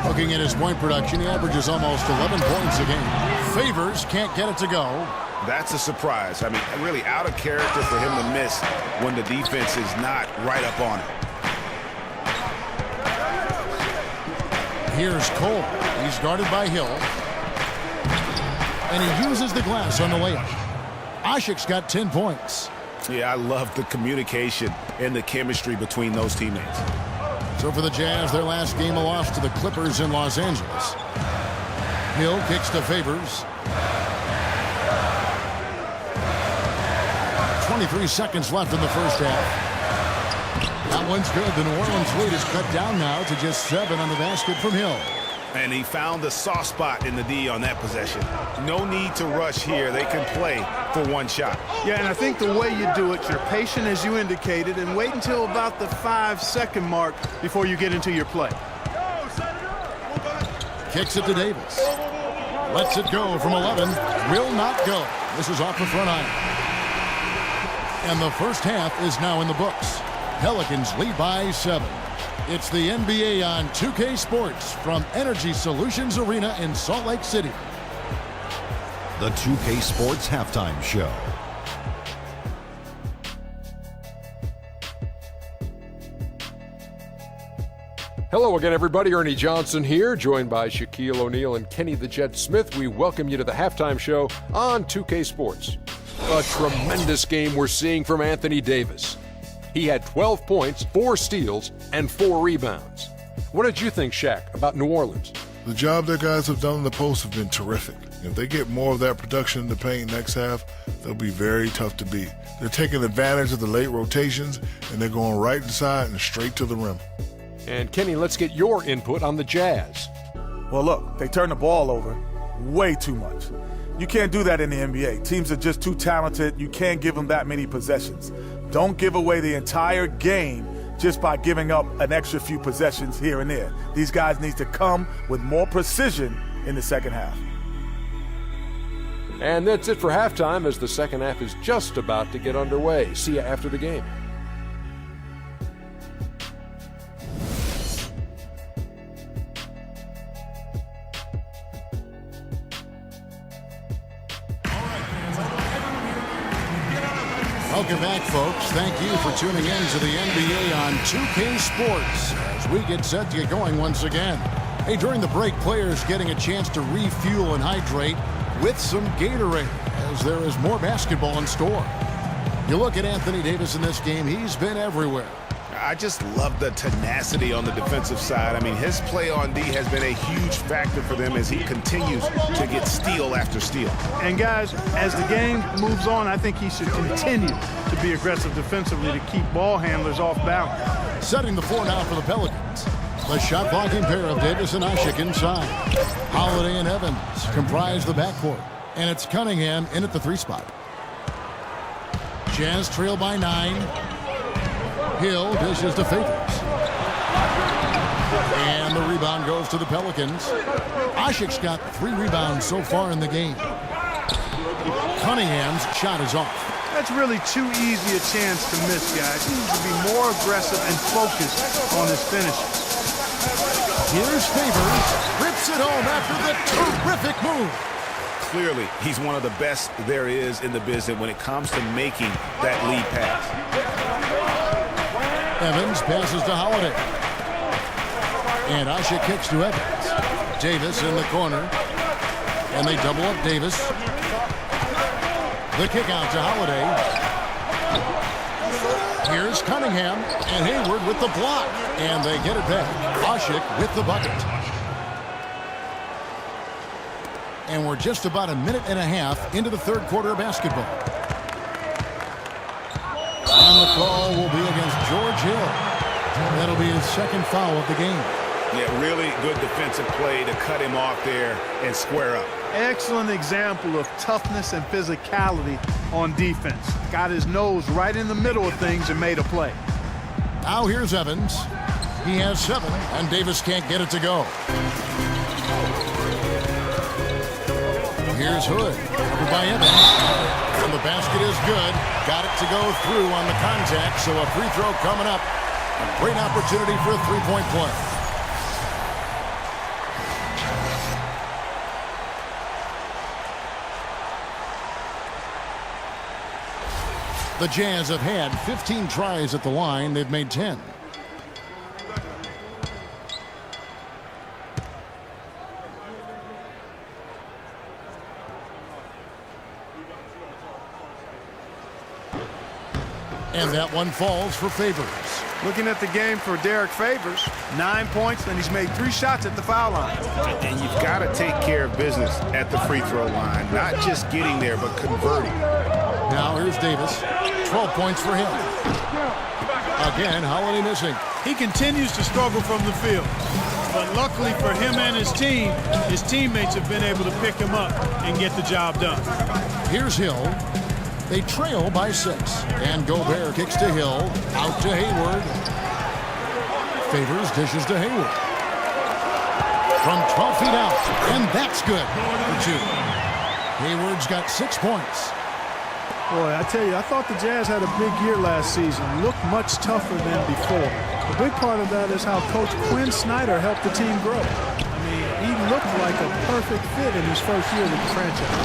S5: Looking at his point production, he averages almost 11 points a game. Favors can't get it to go.
S7: That's a surprise. I mean, really out of character for him to miss when the defense is not right up on him.
S5: Here's Cole. He's guarded by Hill. And he uses the glass on the layup. Ashik's got 10 points.
S7: Yeah, I love the communication and the chemistry between those teammates.
S5: So for the Jazz, their last game a loss to the Clippers in Los Angeles. Hill kicks to Favors. 23 seconds left in the first half. That one's good. The New Orleans lead is cut down now to just 7 on the basket from Hill.
S7: And he found the soft spot in the D on that possession. No need to rush here. They can play for one shot.
S6: Yeah, and I think the way you do it, you're patient as you indicated, and wait until about the 5-second mark before you get into your play.
S5: Kicks it to Davis. Lets it go from 11. Will not go. This is off the front iron. And the first half is now in the books. Pelicans lead by 7. It's the NBA on 2K Sports from Energy Solutions Arena in Salt Lake City.
S1: The 2K Sports Halftime Show.
S2: Hello again, everybody. Ernie Johnson here, joined by Shaquille O'Neal and Kenny the Jet Smith. We welcome you to the Halftime Show on 2K Sports. A tremendous game we're seeing from Anthony Davis. He had 12 points, 4 steals, and 4 rebounds. What did you think, Shaq, about New Orleans?
S4: The job their guys have done in the post have been terrific. If they get more of that production in the paint next half, they'll be very tough to beat. They're taking advantage of the late rotations, and they're going right inside and straight to the rim.
S2: And Kenny, let's get your input on the Jazz.
S3: Well, look, they turn the ball over way too much. You can't do that in the NBA. Teams are just too talented. You can't give them that many possessions. Don't give away the entire game just by giving up an extra few possessions here and there. These guys need to come with more precision in the second half.
S2: And that's it for halftime, as the second half is just about to get underway. See you after the game.
S5: Welcome back, folks. Thank you for tuning in to the NBA on 2K Sports as we get set to get going once again. Hey, during the break, players getting a chance to refuel and hydrate with some Gatorade as there is more basketball in store. You look at Anthony Davis in this game, he's been everywhere.
S7: I just love the tenacity on the defensive side. I mean, his play on D has been a huge factor for them as he continues to get steal after steal.
S6: And guys, as the game moves on, I think he should continue to be aggressive defensively to keep ball handlers off balance.
S5: Setting the floor now for the Pelicans. The shot blocking pair of Davis and Ashik inside. Holiday and Evans comprise the backcourt. And it's Cunningham in at the 3 spot. Jazz trail by 9. Hill dishes to Favors. And the rebound goes to the Pelicans. Ashik's got 3 rebounds so far in the game. Cunningham's shot is off.
S6: That's really too easy a chance to miss, guys. He needs to be more aggressive and focused on his finishes.
S5: Here's Favors. Rips it home after the terrific move.
S7: Clearly, he's one of the best there is in the business when it comes to making that lead pass.
S5: Evans passes to Holiday. And Ashik kicks to Evans. Davis in the corner. And they double up Davis. The kick out to Holiday. Here's Cunningham. And Hayward with the block. And they get it back. Ashik with the bucket. And we're just about a minute and a half into the third quarter of basketball. And the call will be against George Hill. That'll be his second foul of the game.
S7: Yeah, really good defensive play to cut him off there and square up.
S6: Excellent example of toughness and physicality on defense. Got his nose right in the middle of things and made a play.
S5: Now here's Evans. He has 7, and Davis can't get it to go. Here's Hood. Over by Evans. And the basket is good. Got it to go through on the contact, so a free throw coming up. A great opportunity for a 3-point play. The Jazz have had 15 tries at the line. They've made 10. And that one falls for Favors.
S6: Looking at the game for Derek Favors, 9 points, and he's made 3 shots at the foul line.
S7: And you've got to take care of business at the free throw line. Not just getting there, but converting.
S5: Now here's Davis. 12 points for him. Again, Holiday missing.
S6: He continues to struggle from the field. But luckily for him and his team, his teammates have been able to pick him up and get the job done.
S5: Here's Hill. They trail by 6. And Gobert kicks to Hill. Out to Hayward. Favors dishes to Hayward. From 12 feet out. And that's good for 2. Hayward's got 6 points.
S6: Boy, I tell you, I thought the Jazz had a big year last season. Looked much tougher than before. A big part of that is how Coach Quinn Snyder helped the team grow. I mean, he looked like a perfect fit in his first year with the franchise.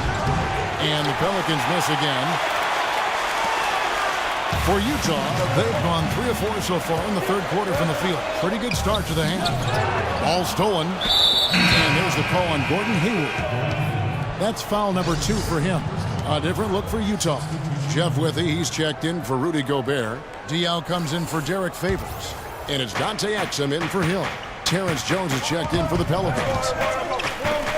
S5: And the Pelicans miss again. For Utah, they've gone 3 of 4 so far in the third quarter from the field. Pretty good start to the half. Ball stolen. And there's the call on Gordon Hayward. That's foul number 2 for him. A different look for Utah. Jeff Withey, he's checked in for Rudy Gobert. Diaw comes in for Derek Favors. And it's Dante Exum in for Hill. Terrence Jones is checked in for the Pelicans.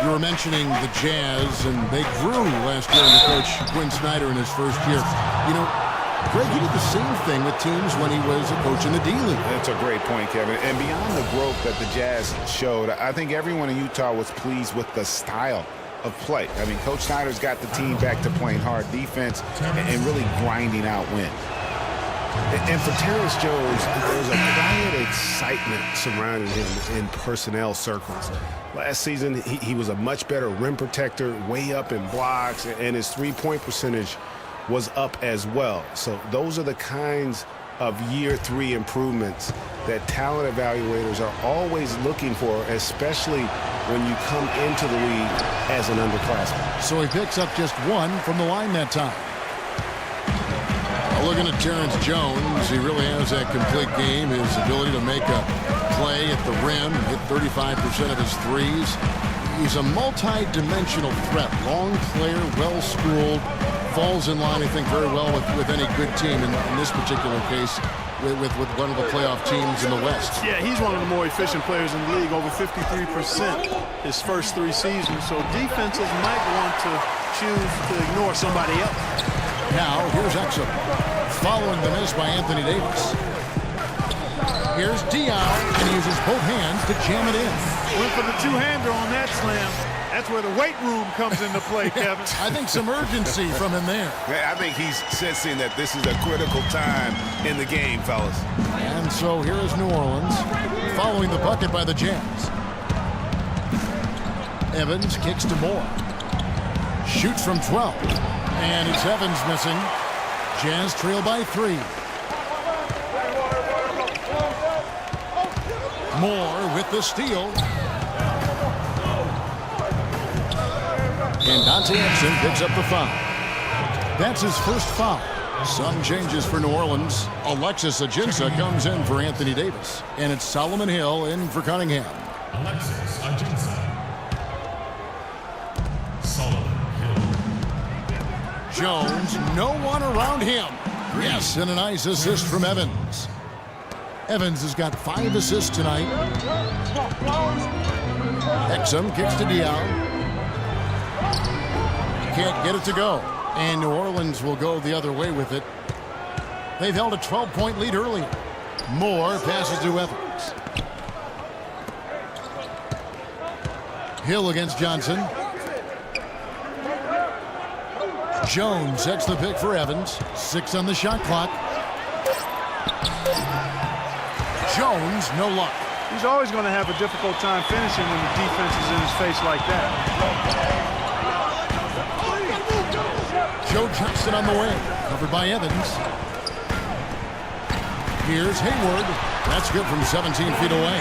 S5: You were mentioning the Jazz, and they grew last year under Coach Quinn Snyder in his first year. You know, Greg, he did the same thing with teams when he was a coach in the D-League.
S7: That's a great point, Kevin. And beyond the growth that the Jazz showed, I think everyone in Utah was pleased with the style of play. I mean, Coach Snyder's got the team back to playing hard defense and really grinding out wins.
S10: And for Terrence Jones, there's a quiet excitement surrounding him in personnel circles. Last season, he was a much better rim protector, way up in blocks, and his three-point percentage was up as well. So those are the kinds of year 3 improvements that talent evaluators are always looking for, especially when you come into the league as an underclassman.
S5: So he picks up just 1 from the line that time. Looking at Terrence Jones, he really has that complete game. His ability to make a play at the rim, hit 35% of his threes. He's a multi-dimensional threat. Long player, well-schooled, falls in line, I think, very well with any good team in this particular case, with one of the playoff teams in the West.
S6: Yeah, he's one of the more efficient players in the league, over 53% his first 3 seasons. So defenses might want to choose to ignore somebody else.
S5: Now, here's Exum, following the miss by Anthony Davis. Here's Diaw, and he uses both hands to jam it in.
S6: Went for the 2-hander on that slam. That's where the weight room comes into play, Kevin.
S5: I think some urgency from him there.
S7: I think he's sensing that this is a critical time in the game, fellas.
S5: And so here is New Orleans, following the bucket by the Jazz. Evans kicks to Moore. Shoots from 12. And it's Evans missing. Jazz trail by 3. Moore with the steal. And Dante Exum picks up the foul. That's his first foul. Some changes for New Orleans. Alexis Ajinça comes in for Anthony Davis. And it's Solomon Hill in for Cunningham.
S11: Alexis Ajinça. Solomon Hill.
S5: Jones, no one around him. Yes, and a nice assist from Evans. Evans has got 5 assists tonight. Exum kicks to Diaw. Can't get it to go. And New Orleans will go the other way with it. They've held a 12-point lead earlier. Moore passes to Evans. Hill against Johnson. Jones sets the pick for Evans. 6 on the shot clock. Jones, no luck.
S6: He's always going to have a difficult time finishing when the defense is in his face like that.
S5: Joe Johnson on the way, covered by Evans. Here's Hayward. That's good from 17 feet away.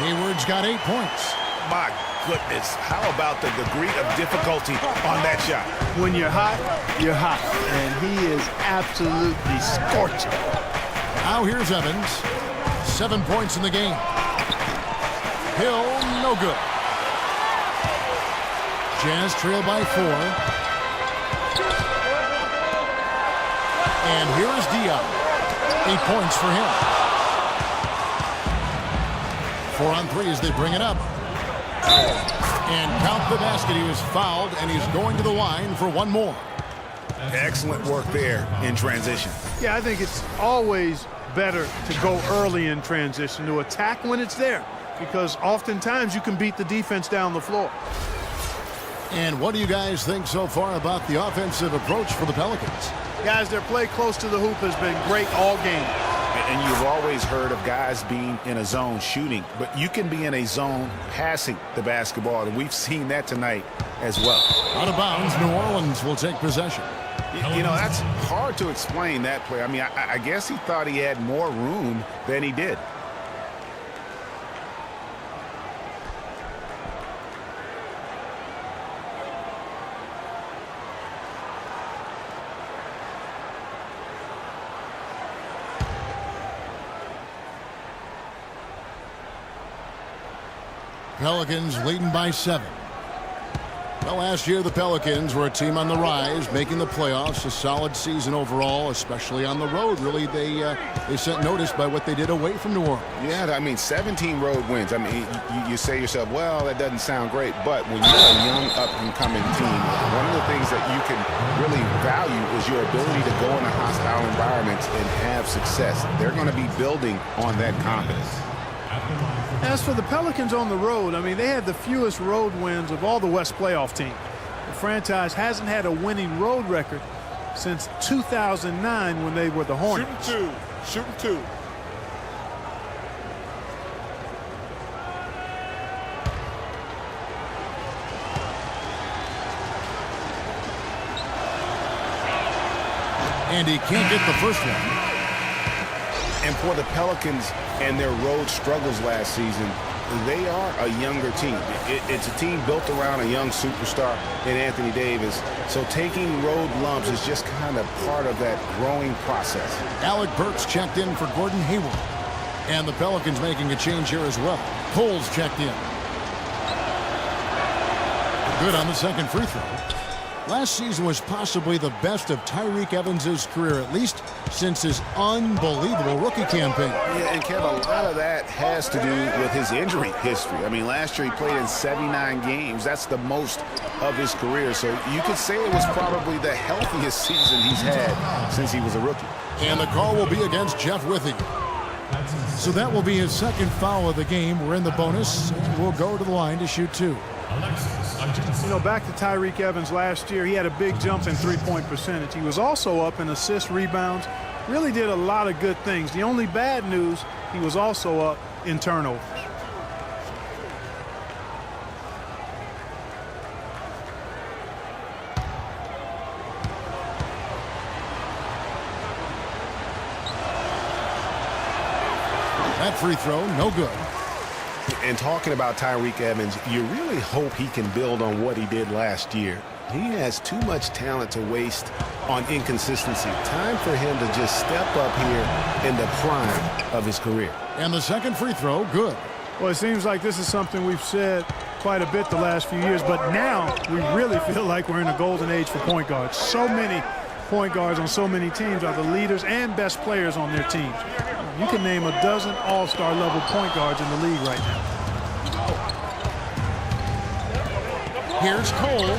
S5: Hayward's got 8 points.
S7: My goodness, how about the degree of difficulty on that shot?
S6: When you're hot, you're hot. And he is absolutely scorching.
S5: Now here's Evans. 7 points in the game. Hill, no good. Jazz trail by 4. And here is Diaw. 8 points for him. 4 on 3 as they bring it up. And count the basket. He was fouled, and he's going to the line for 1 more.
S7: Excellent work there in transition.
S6: Yeah, I think it's always better to go early in transition, to attack when it's there, because oftentimes you can beat the defense down the floor.
S5: And what do you guys think so far about the offensive approach for the Pelicans?
S6: Guys, their play close to the hoop has been great all game.
S7: And you've always heard of guys being in a zone shooting, but you can be in a zone passing the basketball, and we've seen that tonight as well.
S5: Out of bounds, New Orleans will take possession.
S7: You know, that's hard to explain that play. I mean, I guess he thought he had more room than he did.
S5: Pelicans leading by 7. Well, last year the Pelicans were a team on the rise, making the playoffs. A solid season overall, especially on the road. Really, they sent notice by what they did away from New Orleans.
S7: Yeah, I mean, 17 road wins. I mean, you say to yourself, well, that doesn't sound great. But when you're a young, up-and-coming team, one of the things that you can really value is your ability to go into hostile environments and have success. They're going to be building on that confidence.
S6: As for the Pelicans on the road, I mean, they had the fewest road wins of all the West playoff teams. The franchise hasn't had a winning road record since 2009 when they were the Hornets.
S8: Shooting two.
S5: And he can't get the first one.
S7: And for the Pelicans and their road struggles last season, they are a younger team. It's a team built around a young superstar in Anthony Davis. So taking road lumps is just kind of part of that growing process.
S5: Alec Burks checked in for Gordon Hayward. And the Pelicans making a change here as well. Cole's checked in. Good on the second free throw. Last season was possibly the best of Tyreke Evans' career, at least since his unbelievable rookie campaign.
S7: Yeah, and Kev, a lot of that has to do with his injury history. I mean, last year he played in 79 games. That's the most of his career. So you could say it was probably the healthiest season he's had since he was a rookie.
S5: And the call will be against Jeff Withey. So that will be his second foul of the game. We're in the bonus. We'll go to the line to shoot 2.
S6: You know, back to Tyreke Evans last year, he had a big jump in three-point percentage. He was also up in assists, rebounds, really did a lot of good things. The only bad news, he was also up in turnovers.
S5: That free throw, no good.
S7: And talking about Tyreke Evans, you really hope he can build on what he did last year. He has too much talent to waste on inconsistency. Time for him to just step up here in the prime of his career.
S5: And the second free throw, good.
S6: Well, it seems like this is something we've said quite a bit the last few years, but now we really feel like we're in a golden age for point guards. So many point guards on so many teams are the leaders and best players on their teams. You can name a dozen all-star level point guards in the league right now.
S5: Here's Cole.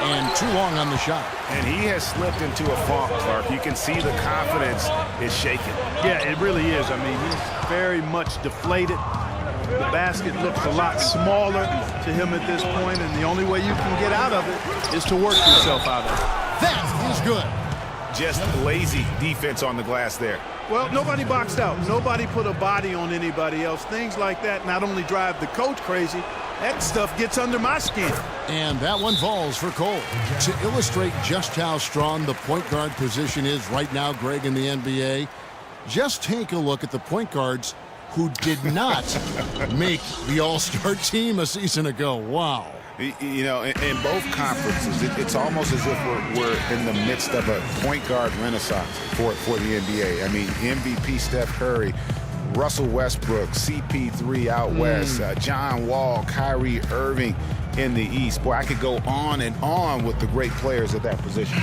S5: And too long on the shot.
S7: And he has slipped into a funk, Clark. You can see the confidence is shaking.
S6: Yeah, it really is. I mean, he's very much deflated. The basket looks a lot smaller to him at this point, and the only way you can get out of it is to work yourself out of it.
S5: That is good.
S7: Just lazy defense on the glass there.
S6: Well, nobody boxed out. Nobody put a body on anybody else. Things like that not only drive the coach crazy, that stuff gets under my skin.
S5: And that one falls for Cole. To illustrate just how strong the point guard position is right now, Greg, in the NBA, just take a look at the point guards who did not make the All-Star team a season ago. Wow.
S7: You know, in both conferences, it's almost as if we're in the midst of a point guard renaissance for the NBA. I mean, MVP Steph Curry, Russell Westbrook, CP3 out west, John Wall, Kyrie Irving in the East. Boy, I could go on and on with the great players at that position.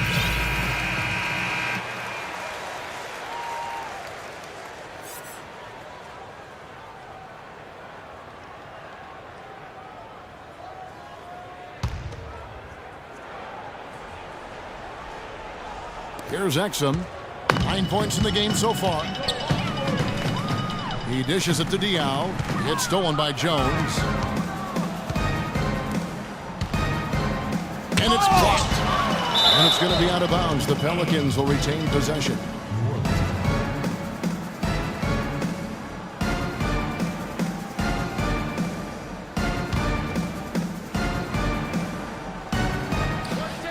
S5: Here's Exum. 9 points in the game so far. He dishes it to Diaw. It's stolen by Jones. And it's blocked. And it's going to be out of bounds. The Pelicans will retain possession.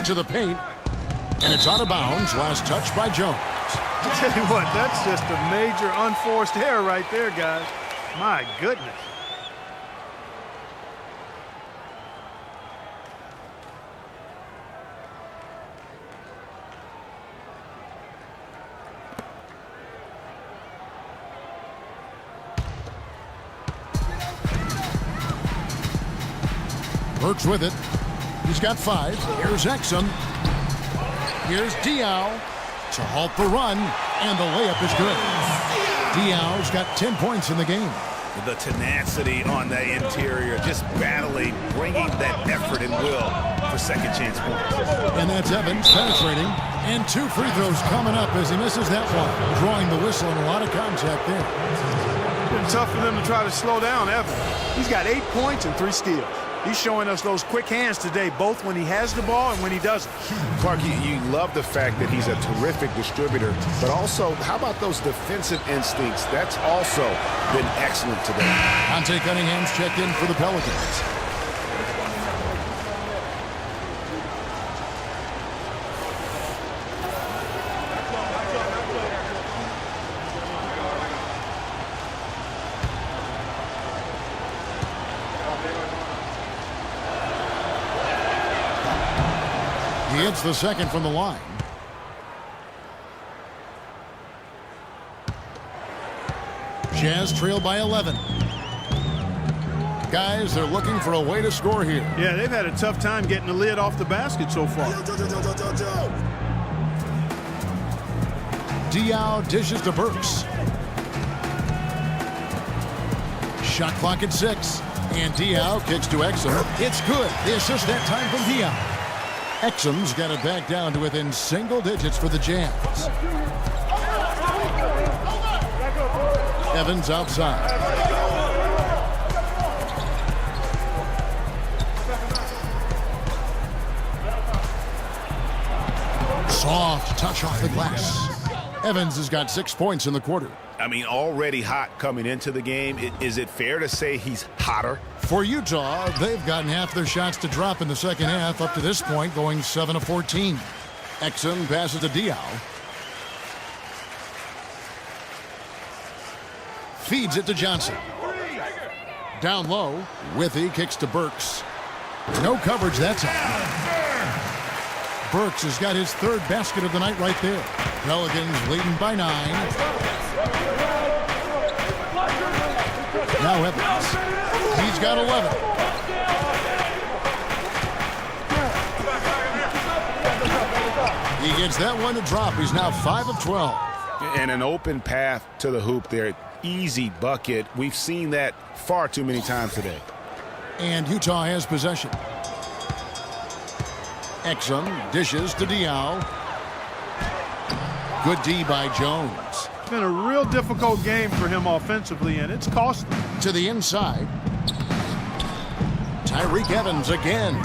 S5: To the paint. And it's out of bounds. Last touch by Jones.
S6: I tell you what, that's just a major unforced error right there, guys. My goodness.
S5: Burks with it. He's got 5. Here's Exum. Here's Diaw to halt the run, and the layup is good. Diaw's got 10 points in the game.
S7: The tenacity on the interior, just battling, bringing that effort and will for second chance points.
S5: And that's Evans penetrating, and 2 free throws coming up as he misses that one, drawing the whistle and a lot of contact there.
S6: It's tough for them to try to slow down Evans. He's got 8 points and 3 steals. He's showing us those quick hands today, both when he has the ball and when he doesn't.
S7: Clark, you love the fact that he's a terrific distributor, but also, how about those defensive instincts? That's also been excellent today.
S5: Dante Cunningham's checked in for the Pelicans. He hits the second from the line. Jazz trail by 11. Guys, they're looking for a way to score here.
S6: Yeah, they've had a tough time getting the lid off the basket so far.
S5: Diaw dishes to Burks. Shot clock at 6. And Diaw kicks to Exum. It's good. The assist that time from Diaw. Exum's got it back down to within single digits for the Jazz. Evans outside. Soft touch off the glass. Evans has got 6 points in the quarter.
S7: I mean, already hot coming into the game. Is it fair to say he's hotter?
S5: For Utah, they've gotten half their shots to drop in the second half up to this point, going 7 of 14. Exum passes to Diaw. Feeds it to Johnson. Down low, Withy kicks to Burks. No coverage that time. Burks has got his 3rd basket of the night right there. Pelicans leading by 9. Now Evans. He's got 11. He gets that one to drop. He's now 5 of 12.
S7: And an open path to the hoop there. Easy bucket. We've seen that far too many times today.
S5: And Utah has possession. Exum dishes to Diaw. Good D by Jones.
S6: It's been a real difficult game for him offensively, and it's costly.
S5: To the inside. Tyreke Evans again.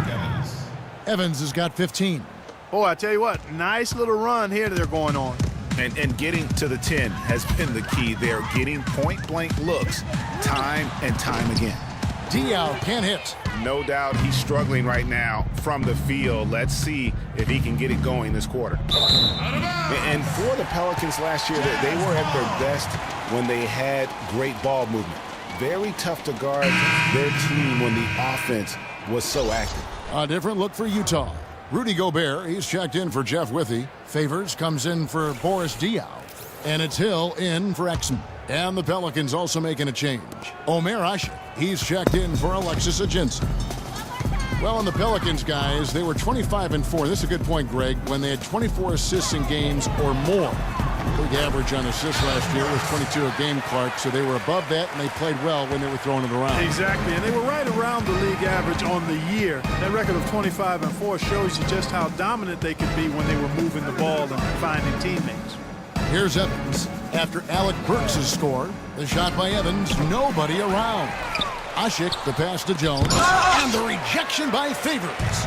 S5: Evans has got 15.
S6: Oh, I tell you what, nice little run here they're going on.
S7: And getting to the 10 has been the key. They're getting point-blank looks time and time again.
S5: Diaw can't hit.
S7: No doubt he's struggling right now from the field. Let's see if he can get it going this quarter. And for the Pelicans last year, they were at their best when they had great ball movement. Very tough to guard their team when the offense was so active.
S5: A different look for Utah. Rudy Gobert, he's checked in for Jeff Withy. Favors comes in for Boris Diaw. And it's Hill in for Exum. And the Pelicans also making a change. Omer Ashik, he's checked in for Alexis Ajinça. Well, on the Pelicans, guys, they were 25-4. This is a good point, Greg, when they had 24 assists in games or more. Big average on assists last year was 22 a game, Clark, so they were above that, and they played well when they were throwing it around.
S6: Exactly, and they were right around the league average on the year. That record of 25-4 shows you just how dominant they could be when they were moving the ball and finding teammates.
S5: Here's Evans. After Alec Burks' score, the shot by Evans, nobody around. Ashik, the pass to Jones, and the rejection by Favors.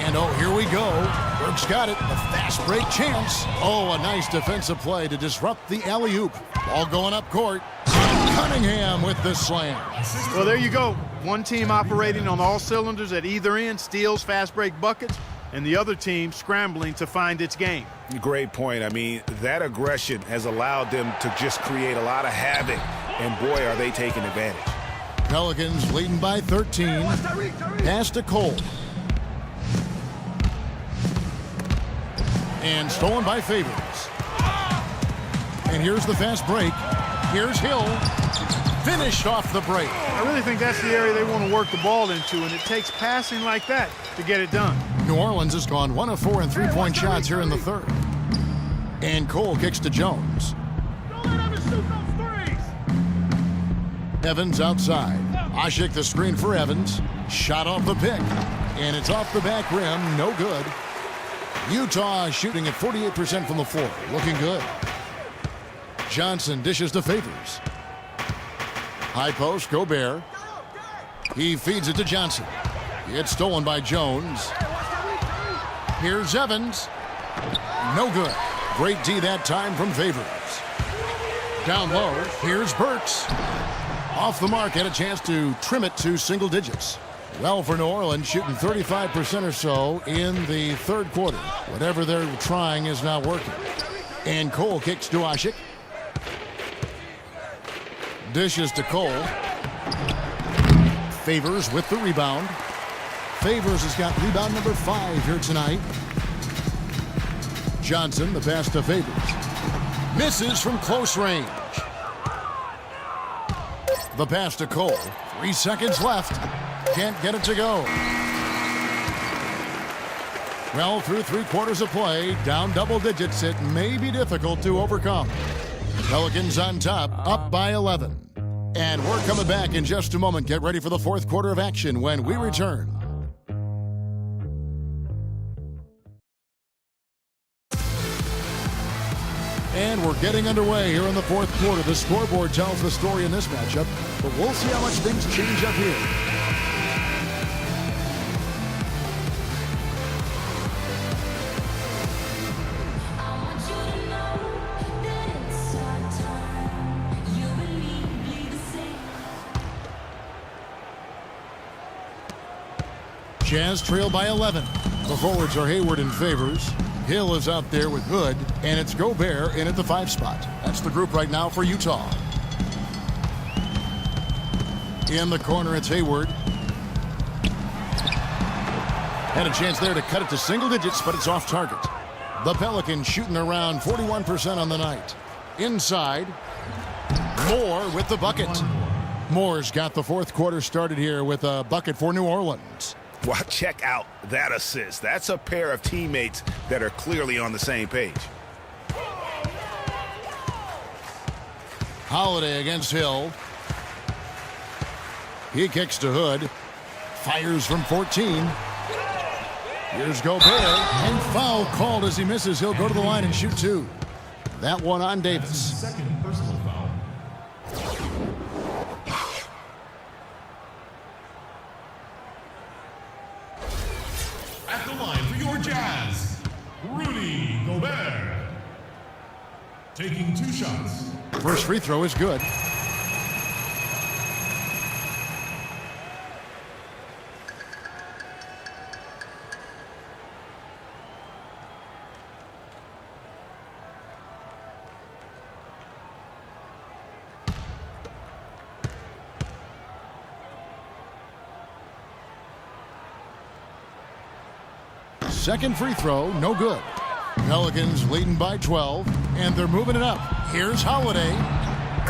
S5: And oh, here we go. Burks got it, a fast break chance. Oh, a nice defensive play to disrupt the alley-oop. Ball going up court. Cunningham with the slam.
S6: Well, there you go. One team operating on all cylinders at either end, steals, fast break buckets, and the other team scrambling to find its game.
S7: Great point. I mean, that aggression has allowed them to just create a lot of havoc, and boy, are they taking advantage.
S5: Pelicans leading by 13. Pass to Cole. And stolen by Favors. And here's the fast break. Here's Hill. Finished off the break.
S6: I really think that's the area they want to work the ball into, and it takes passing like that to get it done.
S5: New Orleans has gone 1 of 4 in three-point shots here in the third. And Cole kicks to Jones. Evans outside. Ashik the screen for Evans. Shot off the pick. And it's off the back rim. No good. Utah shooting at 48% from the floor. Looking good. Johnson dishes to Favors. High post, Gobert. He feeds it to Johnson. It's stolen by Jones. Here's Evans. No good. Great D that time from Favors. Down low, here's Burks. Off the mark, had a chance to trim it to single digits. Well, for New Orleans, shooting 35% or so in the third quarter. Whatever they're trying is not working. And Cole kicks to Ashik. Dishes to Cole. Favors with the rebound. Favors has got rebound number 5 here tonight. Johnson, the pass to Favors. Misses from close range. The pass to Cole. 3 seconds left. Can't get it to go. Well, through 3 quarters of play, down double digits, it may be difficult to overcome. Pelicans on top, up by 11. And we're coming back in just a moment. Get ready for the fourth quarter of action when we return. And we're getting underway here in the fourth quarter. The scoreboard tells the story in this matchup, but we'll see how much things change up here. Jazz trail by 11. The forwards are Hayward and Favors. Hill is out there with Hood, and it's Gobert in at the 5 spot. That's the group right now for Utah. In the corner, it's Hayward. Had a chance there to cut it to single digits, but it's off target. The Pelicans shooting around 41% on the night. Inside, Moore with the bucket. Moore's got the fourth quarter started here with a bucket for New Orleans.
S7: Well, check out that assist. That's a pair of teammates that are clearly on the same page.
S5: Holiday against Hill. He kicks to Hood. Fires from 14. Here's Gobert. And foul called as he misses. He'll go to the line and shoot 2. That one on Davis.
S11: Second personal foul. At the line for your Jazz, Rudy Gobert. Taking 2 shots.
S5: First free throw is good. Second free throw, no good. Pelicans leading by 12, and they're moving it up. Here's Holiday,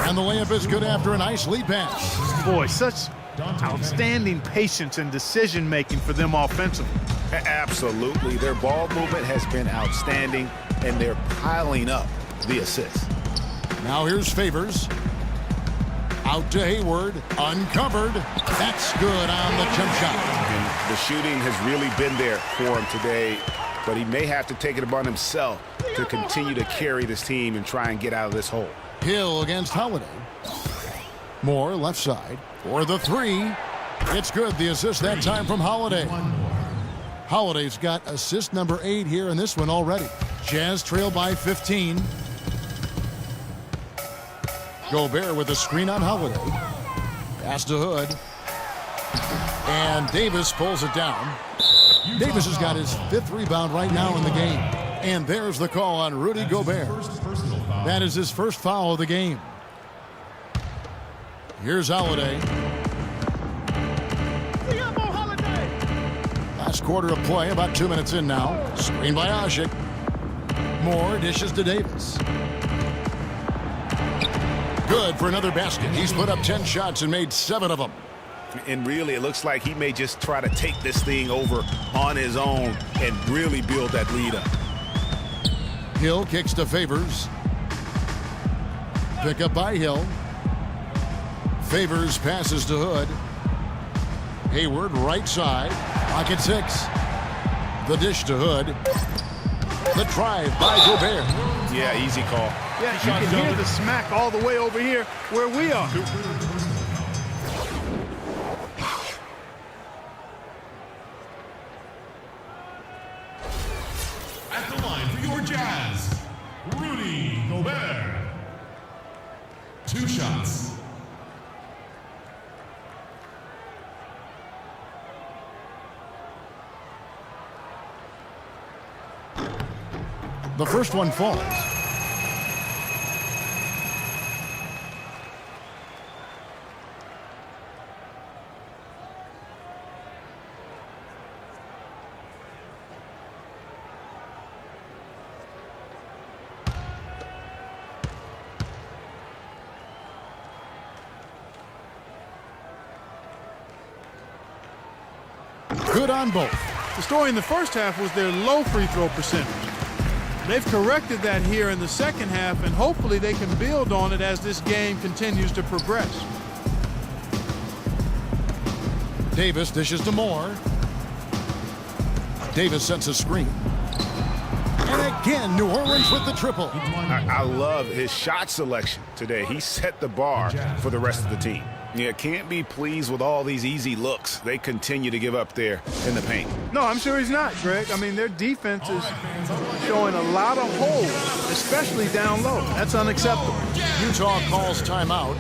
S5: and the layup is good after a nice lead pass.
S6: Boy, such outstanding patience and decision-making for them offensively.
S7: Absolutely. Their ball movement has been outstanding, and they're piling up the assists.
S5: Now here's Favors. Out to Hayward, uncovered. That's good on the jump shot.
S7: And the shooting has really been there for him today. but he may have to take it upon himself to continue to carry this team and try and get out of this hole.
S5: Hill against Holiday. Moore left side for the three. It's good. The assist that time from Holiday. Holiday's got assist number 8 here in this one already. Jazz trail by 15. Gobert with a screen on Holiday. Pass to Hood. And Davis pulls it down. Davis has got his 5th rebound right now in the game. And there's the call on Rudy Gobert. That is his first foul of the game. Here's Holiday. Last quarter of play, about 2 minutes in now. Screen by Ashik. Moore dishes to Davis. Good for another basket. He's put up 10 shots and made 7 of them.
S7: And really, it looks like he may just try to take this thing over on his own and really build that lead up.
S5: Hill kicks to Favors. Pick up by Hill. Favors passes to Hood. Hayward right side. Pocket 6. The dish to Hood. The drive by Gobert.
S7: Yeah, easy call.
S6: Yeah, you can hear the smack all the way over here where we are.
S11: At the line for your Jazz, Rudy Gobert. 2 shots.
S5: The first one falls. Good on both.
S6: The story in the first half was their low free throw percentage. They've corrected that here in the second half, and hopefully they can build on it as this game continues to progress.
S5: Davis dishes to Moore. Davis sets a screen. And again, New Orleans with the triple.
S7: I love his shot selection today. He set the bar for the rest of the team. Yeah, can't be pleased with all these easy looks they continue to give up there in the paint.
S6: No, I'm sure he's not, Greg. I mean, their defense is showing a lot of holes, especially down low. That's unacceptable.
S5: Utah calls timeout.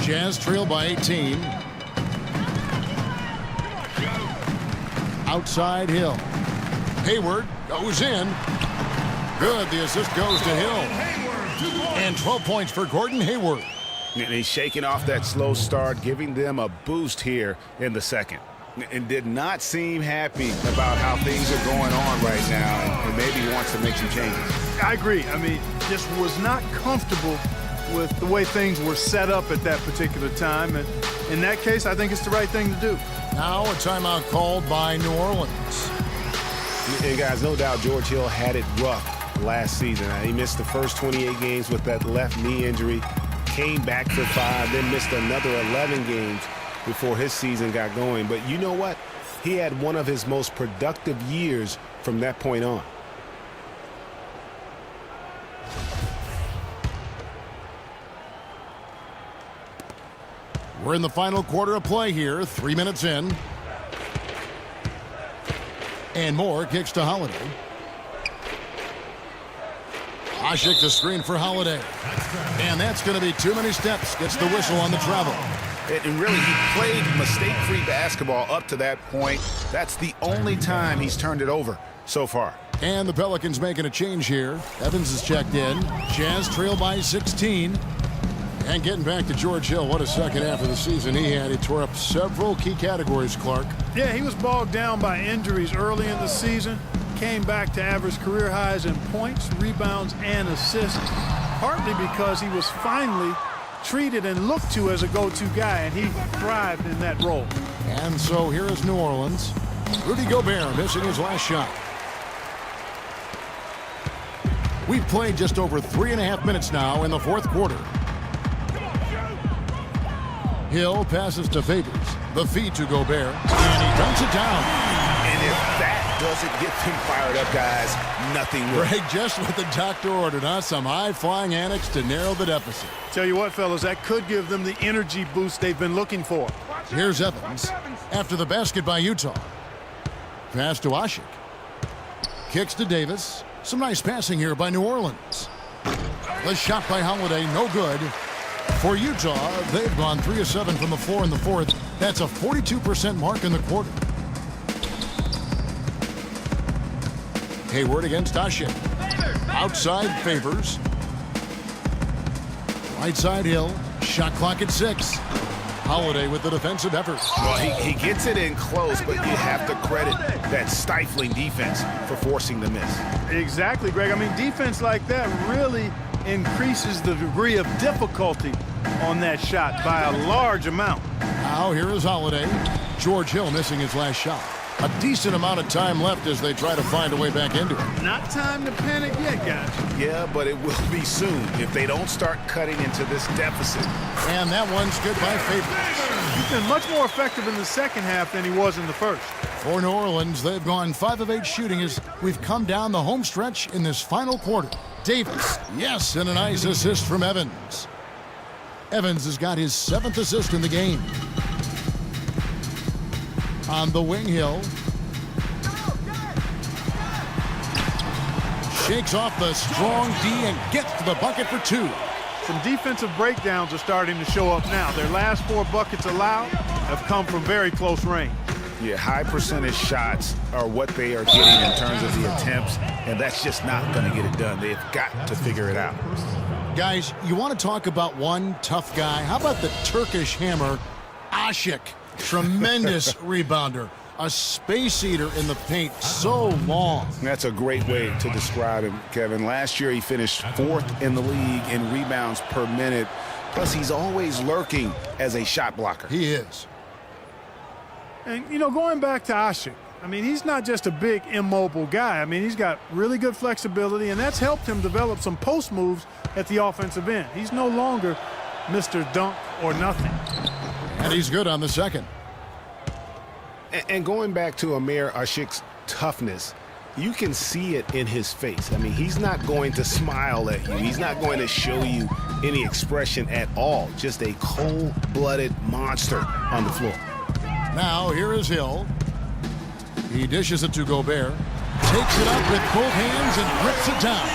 S5: Jazz trail by 18. Outside Hill. Hayward goes in. Good. The assist goes to Hill. And 12 points for Gordon Hayward.
S7: And he's shaking off that slow start, giving them a boost here in the second. And did not seem happy about how things are going on right now, and maybe wants to make some changes.
S6: I agree. I mean, just was not comfortable with the way things were set up at that particular time. And in that case, I think it's the right thing to do.
S5: Now a timeout called by New Orleans.
S7: And guys, no doubt George Hill had it rough last season. He missed the first 28 games with that left knee injury, came back for 5, then missed another 11 games before his season got going. But you know what? He had one of his most productive years from that point on.
S5: We're in the final quarter of play here, 3 minutes in. And Moore kicks to Holiday. Ashik the screen for Holiday. And that's going to be too many steps. Gets the whistle on the travel.
S7: And really, he played mistake-free basketball up to that point. That's the only time he's turned it over so far.
S5: And the Pelicans making a change here. Evans is checked in. Jazz trail by 16. And getting back to George Hill, what a second half of the season he had. He tore up several key categories, Clark.
S6: Yeah, he was bogged down by injuries early in the season. Came back to average career highs in points, rebounds, and assists, partly because he was finally treated and looked to as a go-to guy, and he thrived in that role.
S5: And so here is New Orleans. Rudy Gobert missing his last shot. We've played just over 3.5 minutes now in the fourth quarter. Hill passes to Favors. The feed to Gobert, and he dunks it down.
S7: And if that doesn't get them fired up, guys, nothing will.
S5: Greg, just what the doctor ordered, huh? Some high-flying antics to narrow the deficit.
S6: Tell you what, fellas, that could give them the energy boost they've been looking for.
S5: Here's Evans after the basket by Utah. Pass to Ashik. Kicks to Davis. Some nice passing here by New Orleans. The shot by Holiday, no good. For Utah, they've gone 3 of 7 from the floor in the fourth. That's a 42% mark in the quarter. Hayward against Ashik. Outside Favors. Right side Hill. Shot clock at 6. Holiday with the defensive effort.
S7: Well, he gets it in close, but you have to credit that stifling defense for forcing the miss.
S6: Exactly, Greg. I mean, defense like that really increases the degree of difficulty on that shot by a large amount.
S5: Now here is Holiday. George Hill missing his last shot. A decent amount of time left as they try to find a way back into it.
S6: Not time to panic yet, guys.
S7: Yeah, but it will be soon if they don't start cutting into this deficit.
S5: And that one's good by Favors.
S6: He's been much more effective in the second half than he was in the first.
S5: For New Orleans, they've gone 5 of 8 shooting as we've come down the home stretch in this final quarter. Davis, yes, and a nice assist from Evans. Evans has got his 7th assist in the game. On the wing, Hill. Shakes off the strong D and gets to the bucket for 2.
S6: Some defensive breakdowns are starting to show up now. Their last 4 buckets allowed have come from very close range.
S7: Yeah, high percentage shots are what they are getting in terms of the attempts, and that's just not going to get it done. They've got to figure it out.
S5: Guys, you want to talk about one tough guy? How about the Turkish hammer, Ashik? Tremendous rebounder. A space eater in the paint, so long.
S7: That's a great way to describe him, Kevin. Last year, he finished 4th in the league in rebounds per minute. Plus, he's always lurking as a shot blocker.
S5: He is.
S6: And, you know, going back to Ashik, I mean, he's not just a big, immobile guy. I mean, he's got really good flexibility, and that's helped him develop some post moves at the offensive end. He's no longer Mr. Dunk or nothing.
S5: And he's good on the second.
S7: And going back to Amir Ashik's toughness, you can see it in his face. I mean, he's not going to smile at you. He's not going to show you any expression at all. Just a cold-blooded monster on the floor.
S5: Now, here is Hill. He dishes it to Gobert. Takes it up with both hands and rips it down.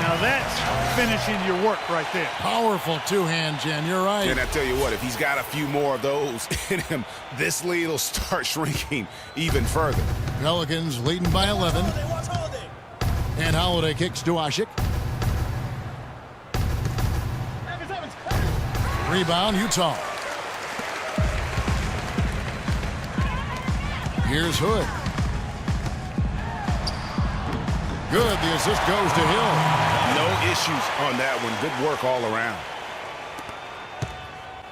S6: Now that's finishing your work right there.
S5: Powerful two-hand, Jen. You're right.
S7: And I tell you what, if he's got a few more of those in him, this lead will start shrinking even further.
S5: Pelicans leading by 11. And Holiday kicks to Ashik. Rebound, Utah. Here's Hood. Good. The assist goes to Hill.
S7: No issues on that one. Good work all around.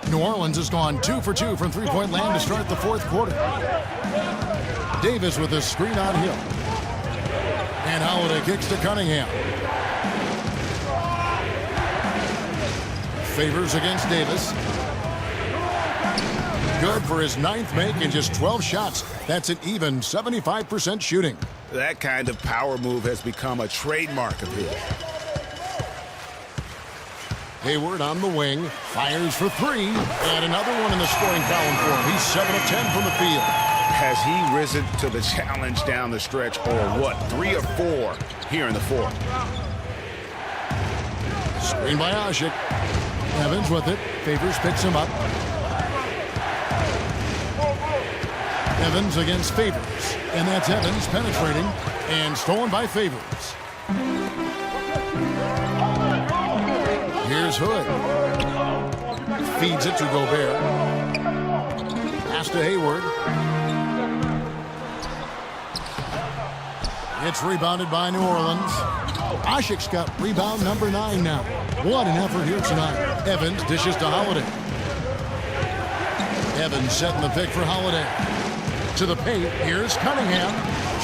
S5: New Orleans has gone 2 for 2 from three-point land to start the fourth quarter. Davis with a screen on Hill. And Holiday kicks to Cunningham. Favors against Davis. Good for his 9th make in just 12 shots. That's an even 75% shooting.
S7: That kind of power move has become a trademark of his.
S5: Hayward on the wing, fires for 3, and another one in the scoring column for him. He's 7 of 10 from the field.
S7: Has he risen to the challenge down the stretch, or what? 3 of 4 here in the fourth.
S5: Screen by Ashik. Evans with it. Favors picks him up. Evans against Favors. And that's Evans penetrating and stolen by Favors. Here's Hood. feeds it to Gobert. Pass to Hayward. It's rebounded by New Orleans. Ashik's got rebound number 9 now. What an effort here tonight. Evans dishes to Holiday. Evans setting the pick for Holiday. To the paint. Here's Cunningham.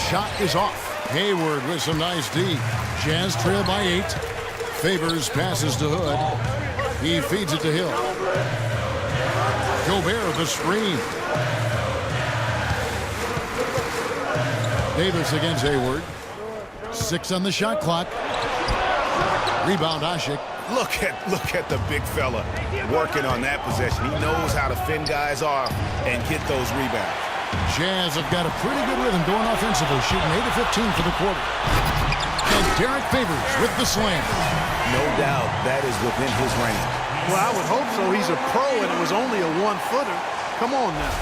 S5: Shot is off. Hayward with some nice D. Jazz trail by 8. Favors passes to Hood. He feeds it to Hill. Gobert with the screen. Davis against Hayward. 6 on the shot clock. Rebound Ashik.
S7: Look at the big fella working on that possession. He knows how to fend guys off and get those rebounds.
S5: Jazz have got a pretty good rhythm going offensively, shooting 8 of 15 for the quarter. And Derek Favors with the slam.
S7: No doubt that is within his range.
S6: Well, I would hope so. He's a pro, and it was only a 1-footer. Come on now.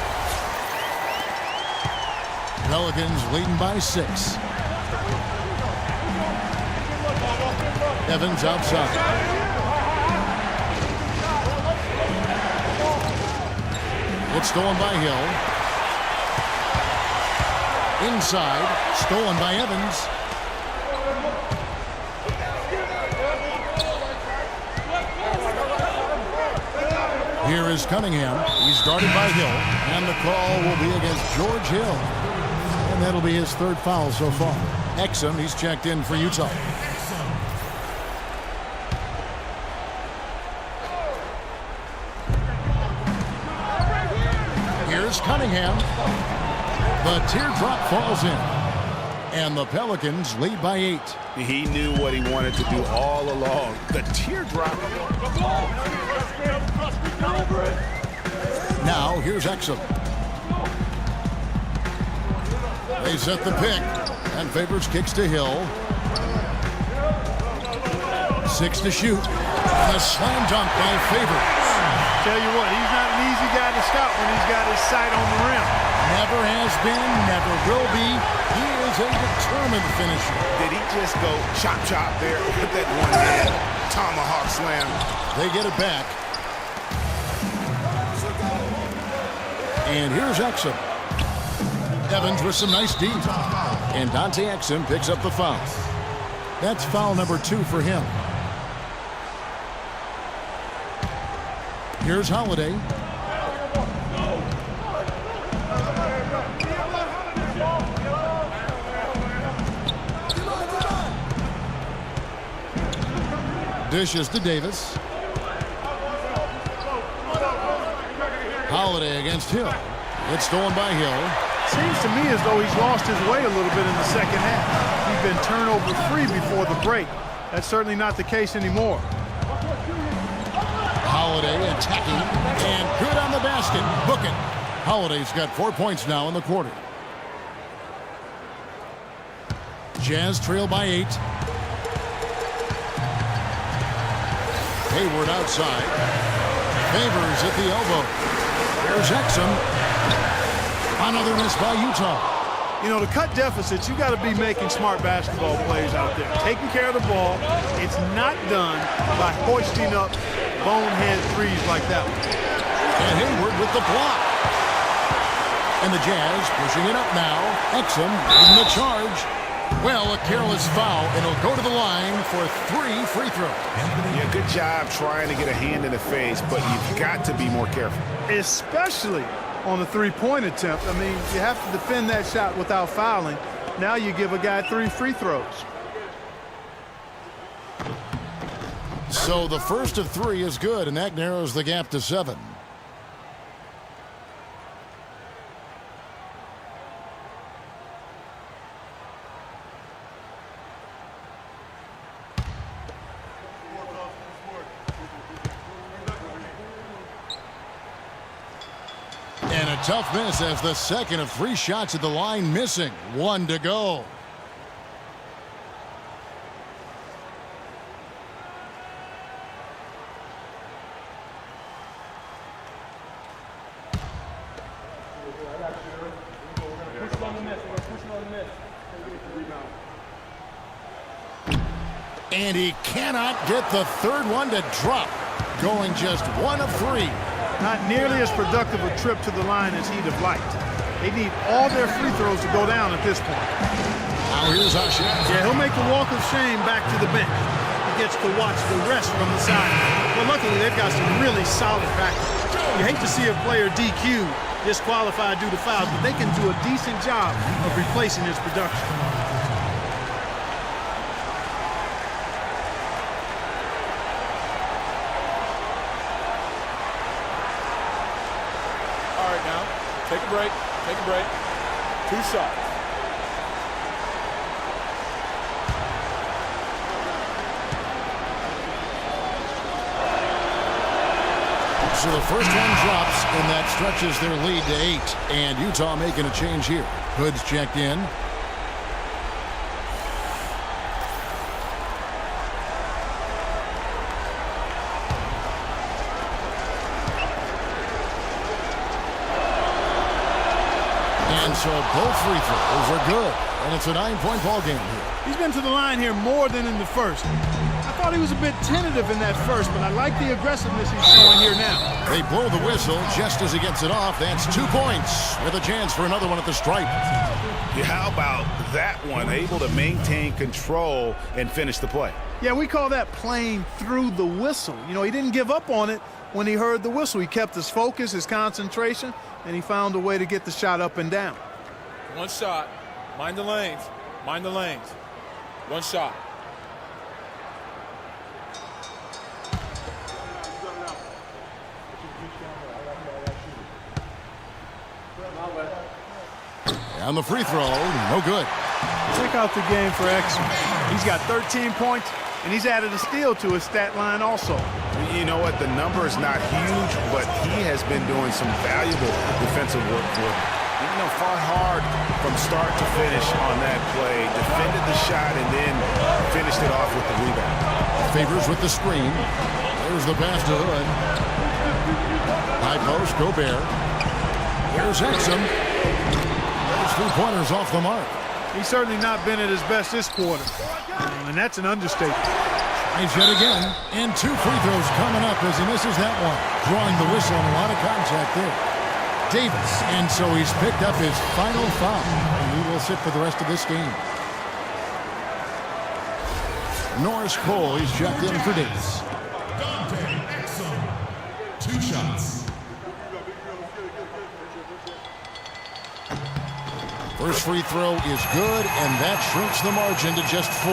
S5: Pelicans leading by 6. Evans outside. It's stolen by Hill. Inside, stolen by Evans. Here is Cunningham. He's guarded by Hill. And the call will be against George Hill. And that'll be his 3rd foul so far. Exum, he's checked in for Utah. Here's Cunningham. The teardrop falls in. And the Pelicans lead by 8.
S7: He knew what he wanted to do all along. The teardrop.
S5: Now, here's Exum. They set the pick. And Favors kicks to Hill. 6 to shoot. And a slam dunk by Favors.
S6: Tell you what, he's not an easy guy to stop when he's got his sight on the rim.
S5: Never has been, never will be. He is a determined finisher.
S7: Did he just go chop chop there with that one-hand tomahawk slam?
S5: They get it back. And here's Exum. Evans with some nice D. And Dante Exum picks up the foul. That's foul number 2 for him. Here's Holiday. Dishes to Davis. Holiday against Hill. It's stolen by Hill.
S6: Seems to me as though he's lost his way a little bit in the second half. He's been turnover-free before the break. That's certainly not the case anymore.
S5: Holiday attacking, and good on the basket. Book it. Holiday's got 4 points now in the quarter. Jazz trail by 8. Hayward outside. Favors at the elbow. There's Exum. Another miss by Utah.
S6: You know, to cut deficits, you got to be making smart basketball plays out there. Taking care of the ball. It's not done by hoisting up bonehead threes like that one.
S5: And Hayward with the block. And the Jazz pushing it up now. Exum leading the charge. Well, a careless foul, and he'll go to the line for 3 free throws.
S7: Yeah, good job trying to get a hand in the face, but you've got to be more careful.
S6: Especially on the three-point attempt. I mean, you have to defend that shot without fouling. Now you give a guy 3 free throws.
S5: So the first of 3 is good, and that narrows the gap to 7. And a tough miss as the second of 3 shots at the line missing. 1 to go. And he cannot get the third one to drop. going just 1 of 3.
S6: Not nearly as productive a trip to the line as he'd have liked. They need all their free throws to go down at this point.
S5: Now here's Asha.
S6: Yeah, he'll make the walk of shame back to the bench. He gets to watch the rest from the side. Well, luckily, they've got some really solid backup. You hate to see a player DQ, disqualified due to fouls, but they can do a decent job of replacing his production.
S8: All right, now, take a break. Take a break. 2 shots.
S5: So the first one drops, and that stretches their lead to 8. And Utah making a change here. Hood's checked in. And so both free throws are good. And it's a 9-point ball game here.
S6: He's been to the line here more than in the first. I thought he was a bit tentative in that first, but I like the aggressiveness he's showing here now.
S5: They blow the whistle just as he gets it off. That's 2 points with a chance for another one at the stripe.
S7: Yeah, how about that one? Able to maintain control and finish the play.
S6: Yeah, we call that playing through the whistle. You know, he didn't give up on it when he heard the whistle. He kept his focus, his concentration, and he found a way to get the shot up and down.
S8: 1 shot. Mind the lanes. Mind the lanes. 1 shot.
S5: And the free throw, no good.
S6: Check out the game for Exum. He's got 13 points, and he's added a steal to his stat line also.
S7: You know what? The number is not huge, but he has been doing some valuable defensive work for him. You know, fought hard from start to finish on that play, defended the shot, and then finished it off with the rebound.
S5: Favors with the screen. There's the pass to Hood. High post, Gobert. Here's Exum. There's 3-pointers off the mark.
S6: He's certainly not been at his best this quarter, and that's an understatement.
S5: Tries yet again, and 2 free throws coming up as he misses that one. Drawing the whistle and a lot of contact there. Davis, and so he's picked up his final foul, and he will sit for the rest of this game. Norris Cole, he's checked in for Davis.
S11: Dante Exum. 2 shots.
S5: First free throw is good, and that shrinks the margin to just 4.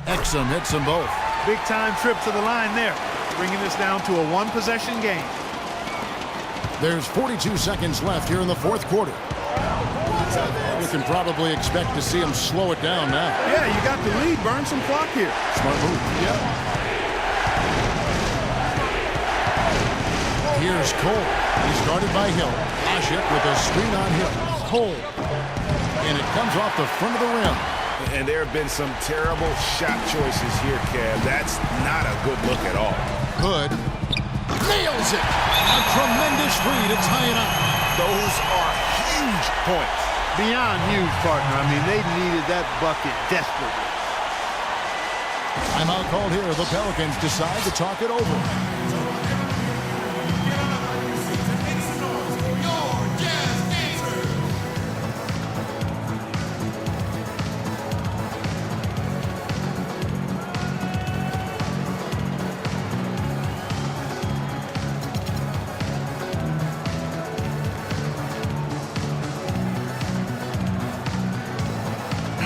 S5: Exum hits them both.
S6: Big time trip to the line there, bringing this down to a 1-possession game.
S5: There's 42 seconds left here in the 4th quarter. We can probably expect to see him slow it down now.
S6: Yeah, you got the lead. Burn some clock here.
S5: Smart move.
S6: Yeah.
S5: Here's Cole. He's guarded by Hill. Ashik with a screen on Hill. Cole. And it comes off the front of the rim.
S7: And there have been some terrible shot choices here, Kev. That's not a good look at all.
S5: Hood nails it. A tremendous free to tie it up.
S7: Those are huge points.
S6: Beyond huge, partner. I mean, they needed that bucket desperately.
S5: Timeout called here. The Pelicans decide to talk it over.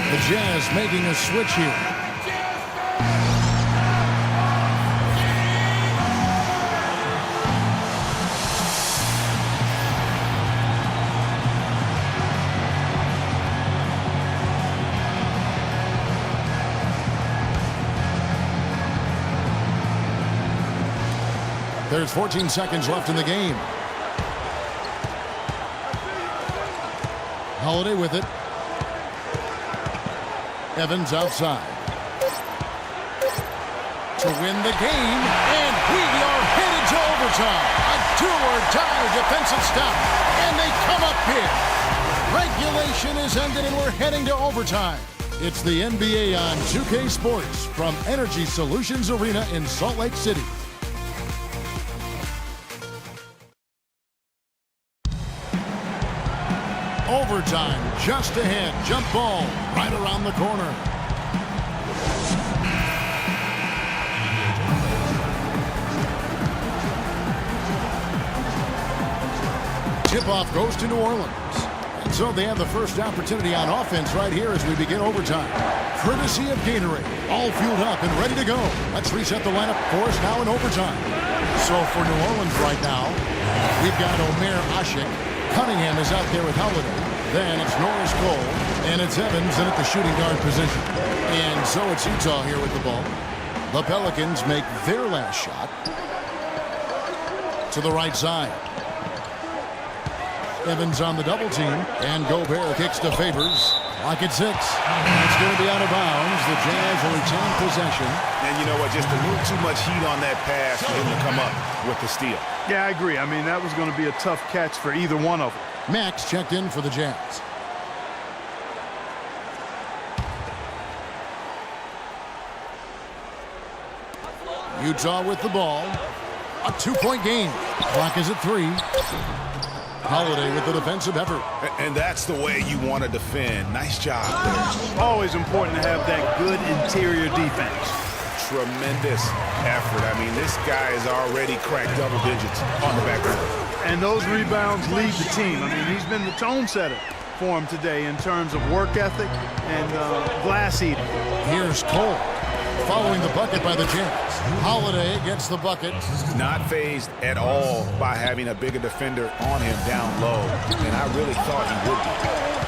S5: The Jazz making a switch here. There's 14 seconds left in the game. Holiday with it. Evans outside. To win the game, and we are headed to overtime. A do-or-die defensive stop, and they come up big. Regulation is ended, and we're heading to overtime. It's the NBA on 2K Sports from Energy Solutions Arena in Salt Lake City. Overtime just ahead. Jump ball right around the corner. Tip-off goes to New Orleans. And so they have the first opportunity on offense right here as we begin overtime. Courtesy of Gatorade. All fueled up and ready to go. Let's reset the lineup for us now in overtime. So for New Orleans right now, we've got Omer Ashik. Cunningham is out there with Holiday. Then it's Norris Cole. And it's Evans in at the shooting guard position. And so it's Utah here with the ball. The Pelicans make their last shot. To the right side. Evans on the double team. And Gobert kicks to Favors. Clock at 6. It's going to be out of bounds. The Jazz will retain possession.
S7: And you know what? Just a little too much heat on that pass for him to come up with the steal.
S6: Yeah, I agree. I mean, that was going to be a tough catch for either one of them.
S5: Max checked in for the Jazz. Utah with the ball. A 2-point game. Clock is at 3. Holiday with the defensive effort.
S7: And that's the way you want to defend. Nice job there.
S6: Always important to have that good interior defense.
S7: Tremendous effort. I mean, this guy has already cracked double digits on the backboard.
S6: And those rebounds lead the team. I mean, he's been the tone setter for him today in terms of work ethic and glass eating.
S5: Here's Cole following the bucket by the Jazz. Holiday gets the bucket.
S7: Not fazed at all by having a bigger defender on him down low. And I really thought he would be.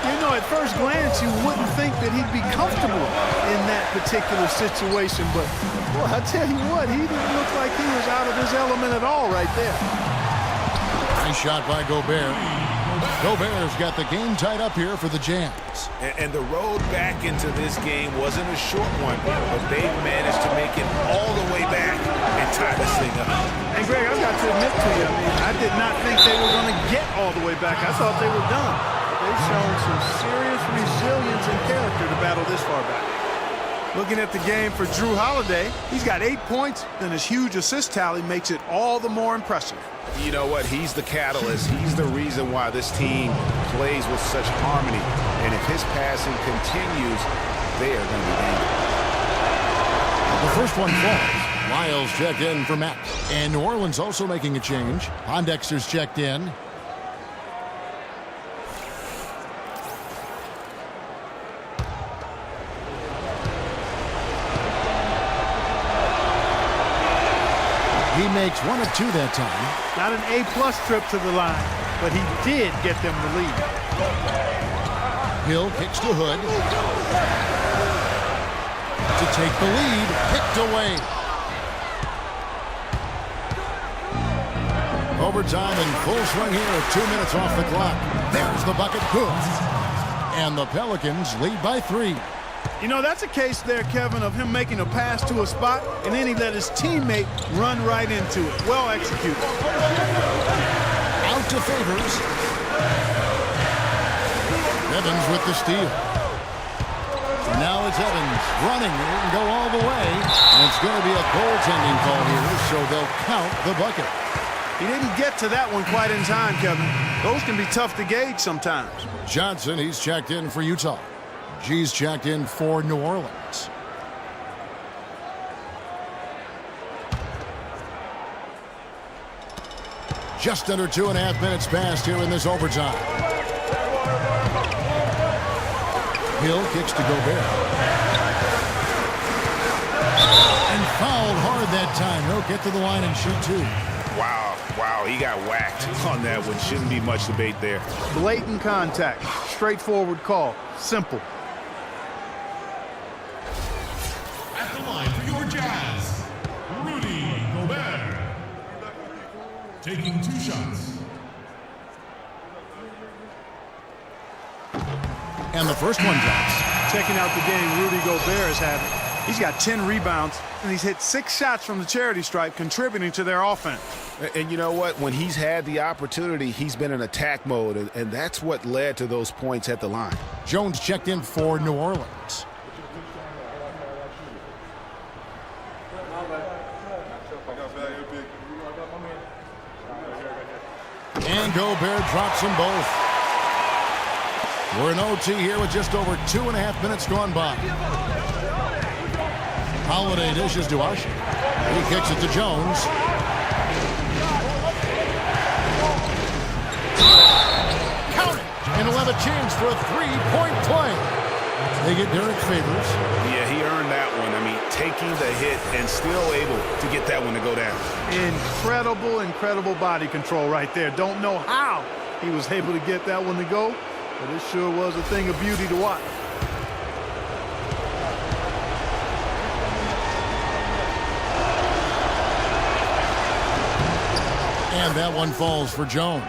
S6: You know, at first glance, you wouldn't think that he'd be comfortable in that particular situation. But, boy, I tell you what, he didn't look like he was out of his element at all right there.
S5: Nice shot by Gobert. Gobert's got the game tied up here for the Jazz.
S7: And the road back into this game wasn't a short one, but they've managed to make it all the way back and tie this thing up.
S6: And, Greg, I've got to admit to you, I mean, I did not think they were going to get all the way back. I thought they were done. They've shown some serious resilience and character to battle this far back. Looking at the game for Drew Holiday, he's got 8 points, and his huge assist tally makes it all the more impressive.
S7: You know what? He's the catalyst. He's the reason why this team plays with such harmony. And if his passing continues, they are going to be dangerous.
S5: The first one falls. Lyles checked in for Max. And New Orleans also making a change. Pondexter's checked in. He makes 1 of 2 that time.
S6: Not an A-plus trip to the line, but he did get them the lead.
S5: Hill kicks to Hood. To take the lead, kicked away. Overtime in full swing here with 2 minutes off the clock. There's the bucket. Good. And the Pelicans lead by 3.
S6: You know, that's a case there, Kevin, of him making a pass to a spot, and then he let his teammate run right into it. Well executed.
S5: Out to Favors. Evans with the steal. Now it's Evans running. It can go all the way. And it's going to be a goaltending call here, so they'll count the bucket.
S6: He didn't get to that one quite in time, Kevin. Those can be tough to gauge sometimes.
S5: Johnson, he's checked in for Utah. G's checked in for New Orleans. Just under 2.5 minutes passed here in this overtime. Hill kicks to Gobert. And fouled hard that time. He'll get to the line and shoot 2.
S7: Wow, he got whacked on that one. Shouldn't be much debate there.
S6: Blatant contact. Straightforward call. Simple.
S11: At the line for your Jazz, Rudy Gobert. Taking 2 shots.
S5: And the first one drops.
S6: Checking out the game Rudy Gobert is having. He's got 10 rebounds, and he's hit 6 shots from the charity stripe, contributing to their offense.
S7: And you know what? When he's had the opportunity, he's been in attack mode, and that's what led to those points at the line.
S5: Jones checked in for New Orleans. And Gobert drops them both. We're in OT here with just over 2.5 minutes gone by. Holiday dishes to Usher. He kicks it to Jones. Count it! And he'll have a chance for a 3-point play. They get Derek Favors.
S7: Yeah, he earned that one. I mean, taking the hit and still able to get that one to go down.
S6: Incredible body control right there. Don't know how he was able to get that one to go, but it sure was a thing of beauty to watch.
S5: And that one falls for Jones.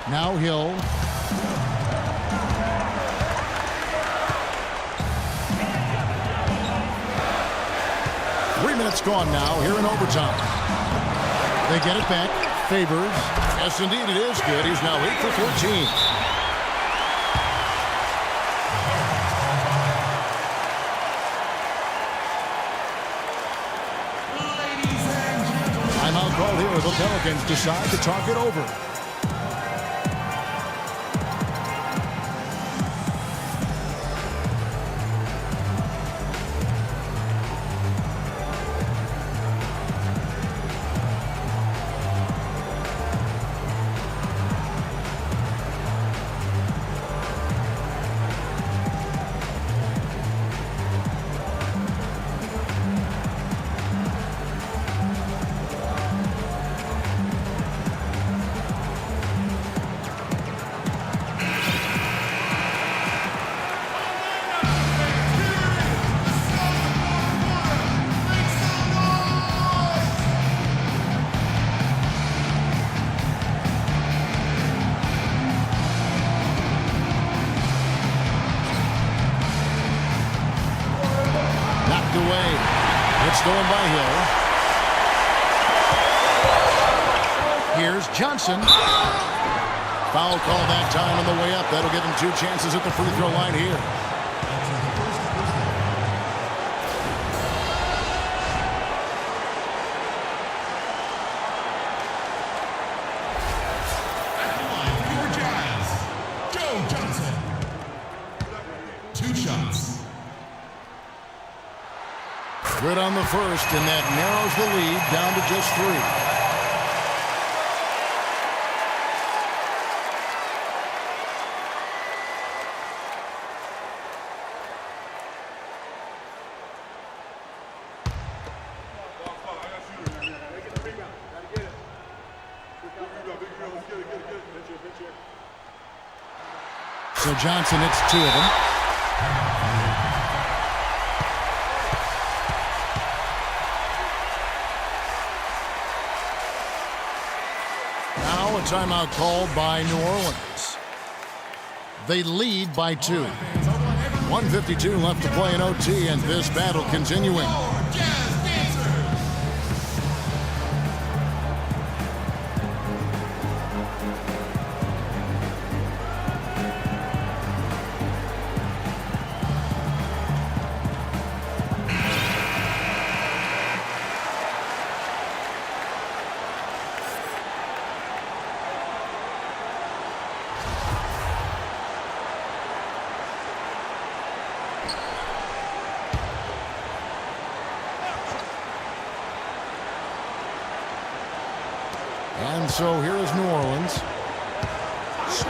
S5: Now Hill. 3 minutes gone now here in overtime. They get it back. Favors. Yes, indeed, it is good. He's now 8 for 14. Timeout call here. The Pelicans decide to talk it over. Away. It's stolen by Hill. Here's Johnson. Foul call that time on the way up. That'll give him 2 chances at the free throw line here.
S11: At the line for your Jazz, Joe Johnson. 2 shots.
S5: Good on the first, and that narrows the lead down to just 3. So Johnson hits 2 of them. Timeout called by New Orleans. They lead by 2. 1:52 left to play in OT, and this battle continuing. And so here is New Orleans.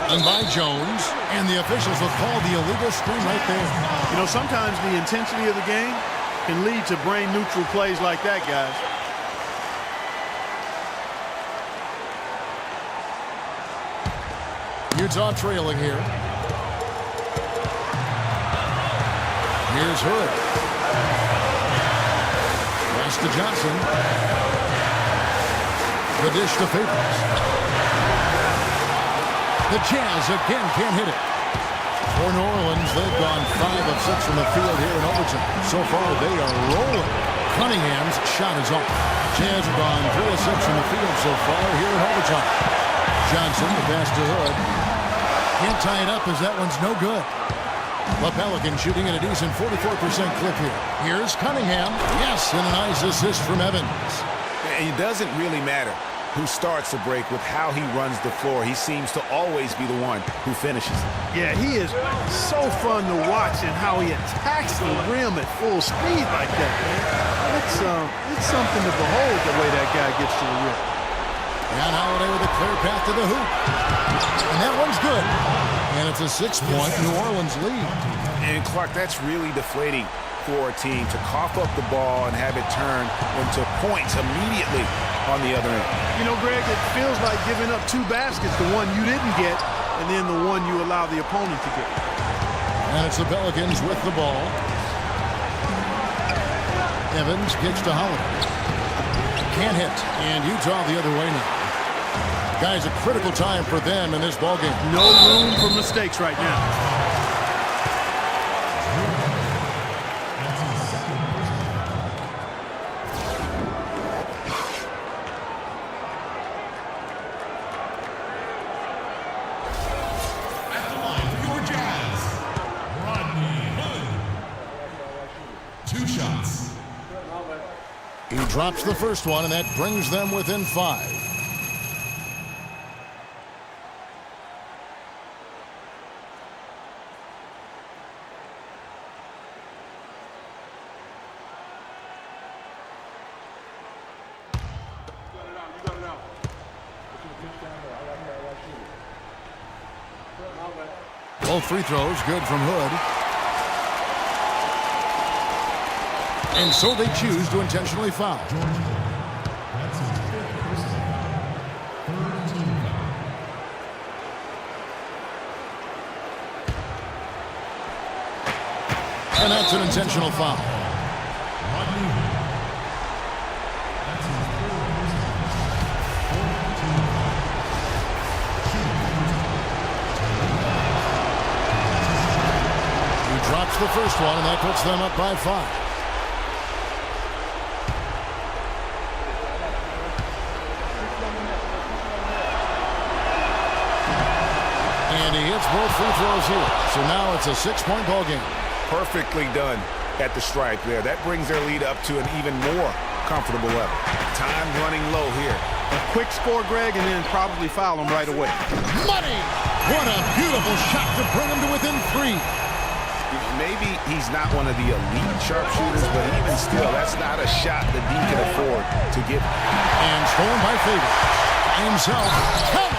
S5: And by Jones. And the officials will call the illegal screen right there.
S6: You know, sometimes the intensity of the game can lead to brain-neutral plays like that, guys.
S5: Utah trailing here. Here's Hood. Pass to Johnson. The dish to Favors. The Jazz again can't hit it. For New Orleans, they've gone 5 of 6 from the field here in overtime. So far, they are rolling. Cunningham's shot is off. Jazz have gone 3 of 6 from the field so far here in overtime. Johnson, the pass to Hood. Can't tie it up as that one's no good. The Pelicans shooting at a decent 44% clip here. Here's Cunningham. Yes, and a nice assist from Evans.
S7: And it doesn't really matter who starts the break with how he runs the floor. He seems to always be the one who finishes.
S6: Yeah, he is so fun to watch and how he attacks the rim at full speed like that, man. It's something to behold the way that guy gets to the rim.
S5: And Holiday with a clear path to the hoop. And that one's good. And it's a 6-point New Orleans lead.
S7: And Clark, that's really deflating for a team to cough up the ball and have it turn into points immediately on the other end.
S6: You know, Greg, it feels like giving up 2 baskets, the one you didn't get, and then the one you allow the opponent to get.
S5: And it's the Pelicans with the ball. Evans kicks to Holiday. Can't hit. And Utah the other way now. Guys, a critical time for them in this ballgame.
S6: No room for mistakes right now.
S5: He drops the first one, and that brings them within 5. Both free throws good from Hood. And so they choose to intentionally foul. And that's an intentional foul. He drops the first one, and that puts them up by 5. And he hits both free throws here. So now it's a 6-point ball game.
S7: Perfectly done at the stripe there. That brings their lead up to an even more comfortable level. Time running low here.
S6: A quick score, Greg, and then probably foul him right away.
S5: Money! What a beautiful shot to bring him to within 3.
S7: Maybe he's not one of the elite sharpshooters, but even still, that's not a shot that he can afford to give.
S5: And stolen by Faber. By himself. Count!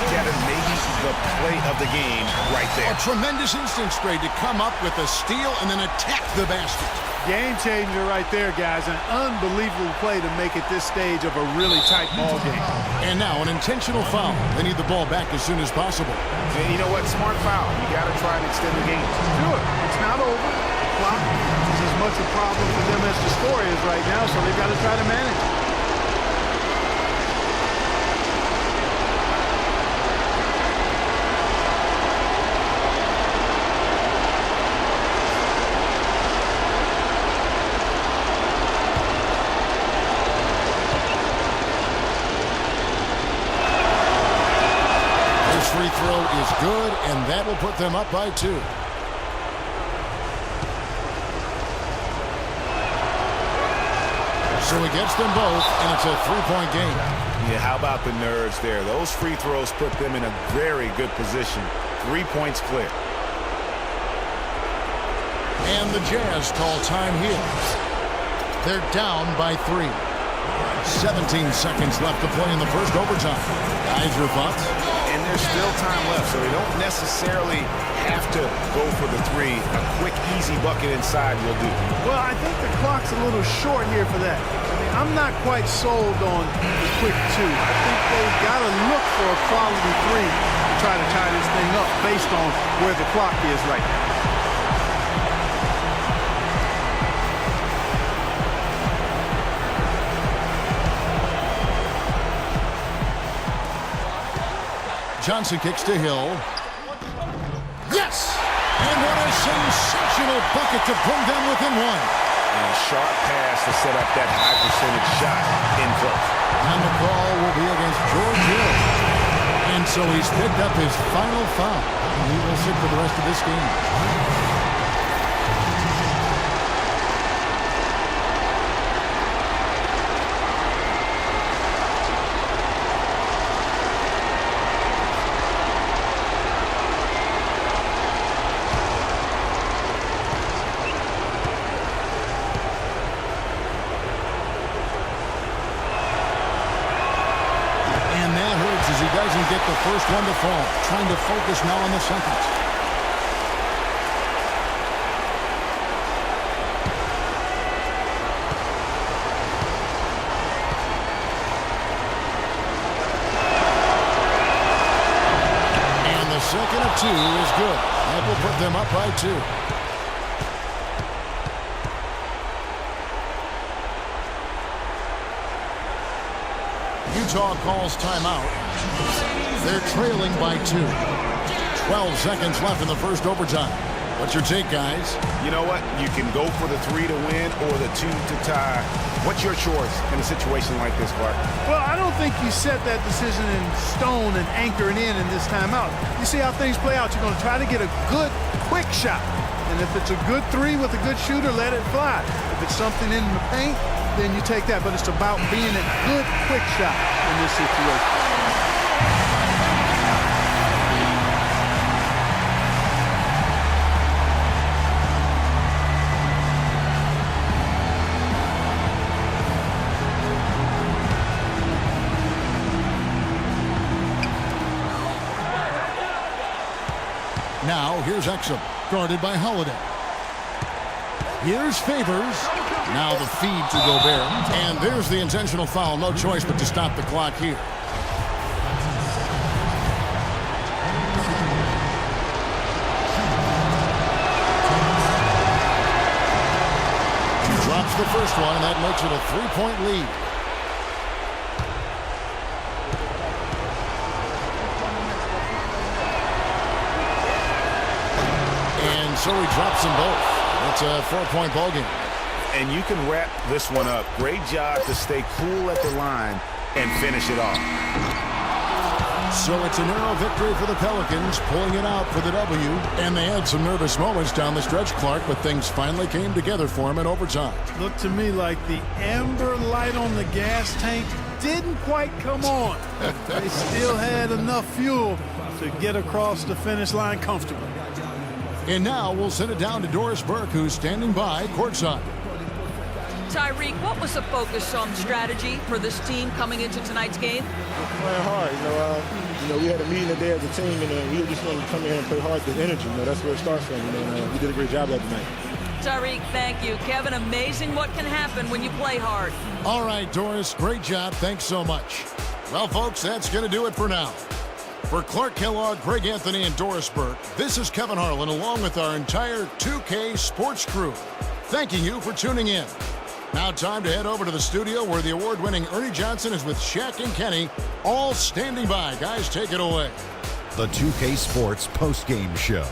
S7: Kevin, maybe the play of the game right there.
S5: A tremendous instinct grade to come up with a steal and then attack the basket.
S6: Game changer right there, guys. An unbelievable play to make it this stage of a really tight ball game.
S5: And now an intentional foul. They need the ball back as soon as possible.
S7: And you know what? Smart foul. You got to try and extend the game.
S6: Sure. It's not over. The clock is as much a problem for them as the score is right now, so they've got to try to manage it.
S5: Free throw is good, and that will put them up by 2. So he gets them both, and it's a 3-point game.
S7: Yeah, how about the nerves there? Those free throws put them in a very good position. 3 points clear.
S5: And the Jazz call time here. They're down by 3. 17 seconds left to play in the first overtime. Guys, your thoughts?
S7: And there's still time left, so they don't necessarily have to go for the 3. A quick, easy bucket inside will do.
S6: Well, I think the clock's a little short here for that. I mean, I'm not quite sold on the quick 2. I think they've got to look for a quality 3 to try to tie this thing up based on where the clock is right now.
S5: Johnson kicks to Hill. Yes! And what a sensational bucket to bring them within one.
S7: And a sharp pass to set up that high percentage shot in close.
S5: And the call will be against George Hill. And so he's picked up his final foul. And he will sit for the rest of this game. Get the first one to fall. Trying to focus now on the second. And the second of 2 is good. That will put them up by 2. Utah calls timeout. They're trailing by 2. 12 seconds left in the first overtime. What's your take, guys?
S7: You know what? You can go for the 3 to win or the 2 to tie. What's your choice in a situation like this, Clark?
S6: Well, I don't think you set that decision in stone and anchor it in this timeout. You see how things play out. You're going to try to get a good, quick shot. And if it's a good 3 with a good shooter, let it fly. If it's something in the paint, then you take that. But it's about being a good, quick shot in this situation.
S5: Now, here's Exum, guarded by Holiday. Here's Favors. Now the feed to Gobert. And there's the intentional foul. No choice but to stop the clock here. He drops the first one, and that makes it a 3-point lead. So he drops them both. It's a 4-point ball game.
S7: And you can wrap this one up. Great job to stay cool at the line and finish it off.
S5: So it's a narrow victory for the Pelicans, pulling it out for the W. And they had some nervous moments down the stretch, Clark, but things finally came together for them in overtime.
S6: Looked to me like the amber light on the gas tank didn't quite come on. They still had enough fuel to get across the finish line comfortably.
S5: And now we'll send it down to Doris Burke, who's standing by courtside.
S9: Tyreek, what was the focus on strategy for this team coming into tonight's game?
S12: We're playing hard. We had a meeting today as a team, and we were just going to come in and play hard with energy. That's where it starts from. We did a great job that night.
S9: Tyreek, thank you. Kevin, amazing what can happen when you play hard.
S5: All right, Doris, great job. Thanks so much. Well, folks, that's going to do it for now. For Clark Kellogg, Greg Anthony, and Doris Burke, this is Kevin Harlan along with our entire 2K Sports crew, thanking you for tuning in. Now time to head over to the studio where the award-winning Ernie Johnson is with Shaq and Kenny, all standing by. Guys, take it away.
S1: The 2K Sports post-game show.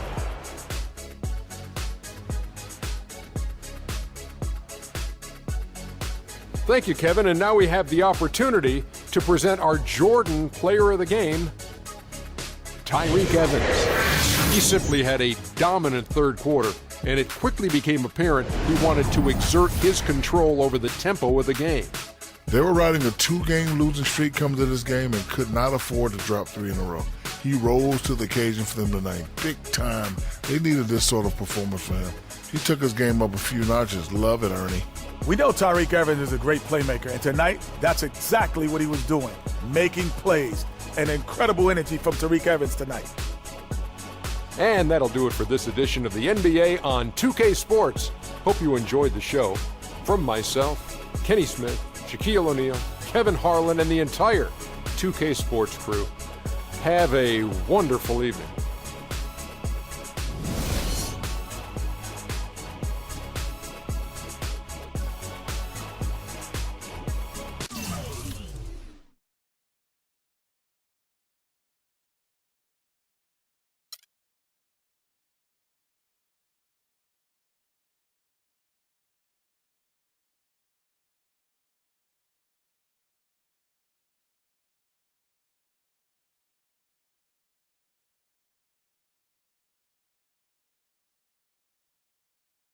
S2: Thank you, Kevin. And now we have the opportunity to present our Jordan Player of the Game, Tyreke Evans. He simply had a dominant third quarter, and it quickly became apparent he wanted to exert his control over the tempo of the game.
S4: They were riding a 2-game losing streak coming to this game and could not afford to drop 3 in a row. He rose to the occasion for them tonight. Big time. They needed this sort of performance from him. He took his game up a few notches. Love it, Ernie.
S3: We know Tyreke Evans is a great playmaker, and tonight, that's exactly what he was doing, making plays. An incredible energy from Tyreke Evans tonight.
S2: And that'll do it for this edition of the NBA on 2K Sports. Hope you enjoyed the show. From myself, Kenny Smith, Shaquille O'Neal, Kevin Harlan, and the entire 2K Sports crew, have a wonderful evening.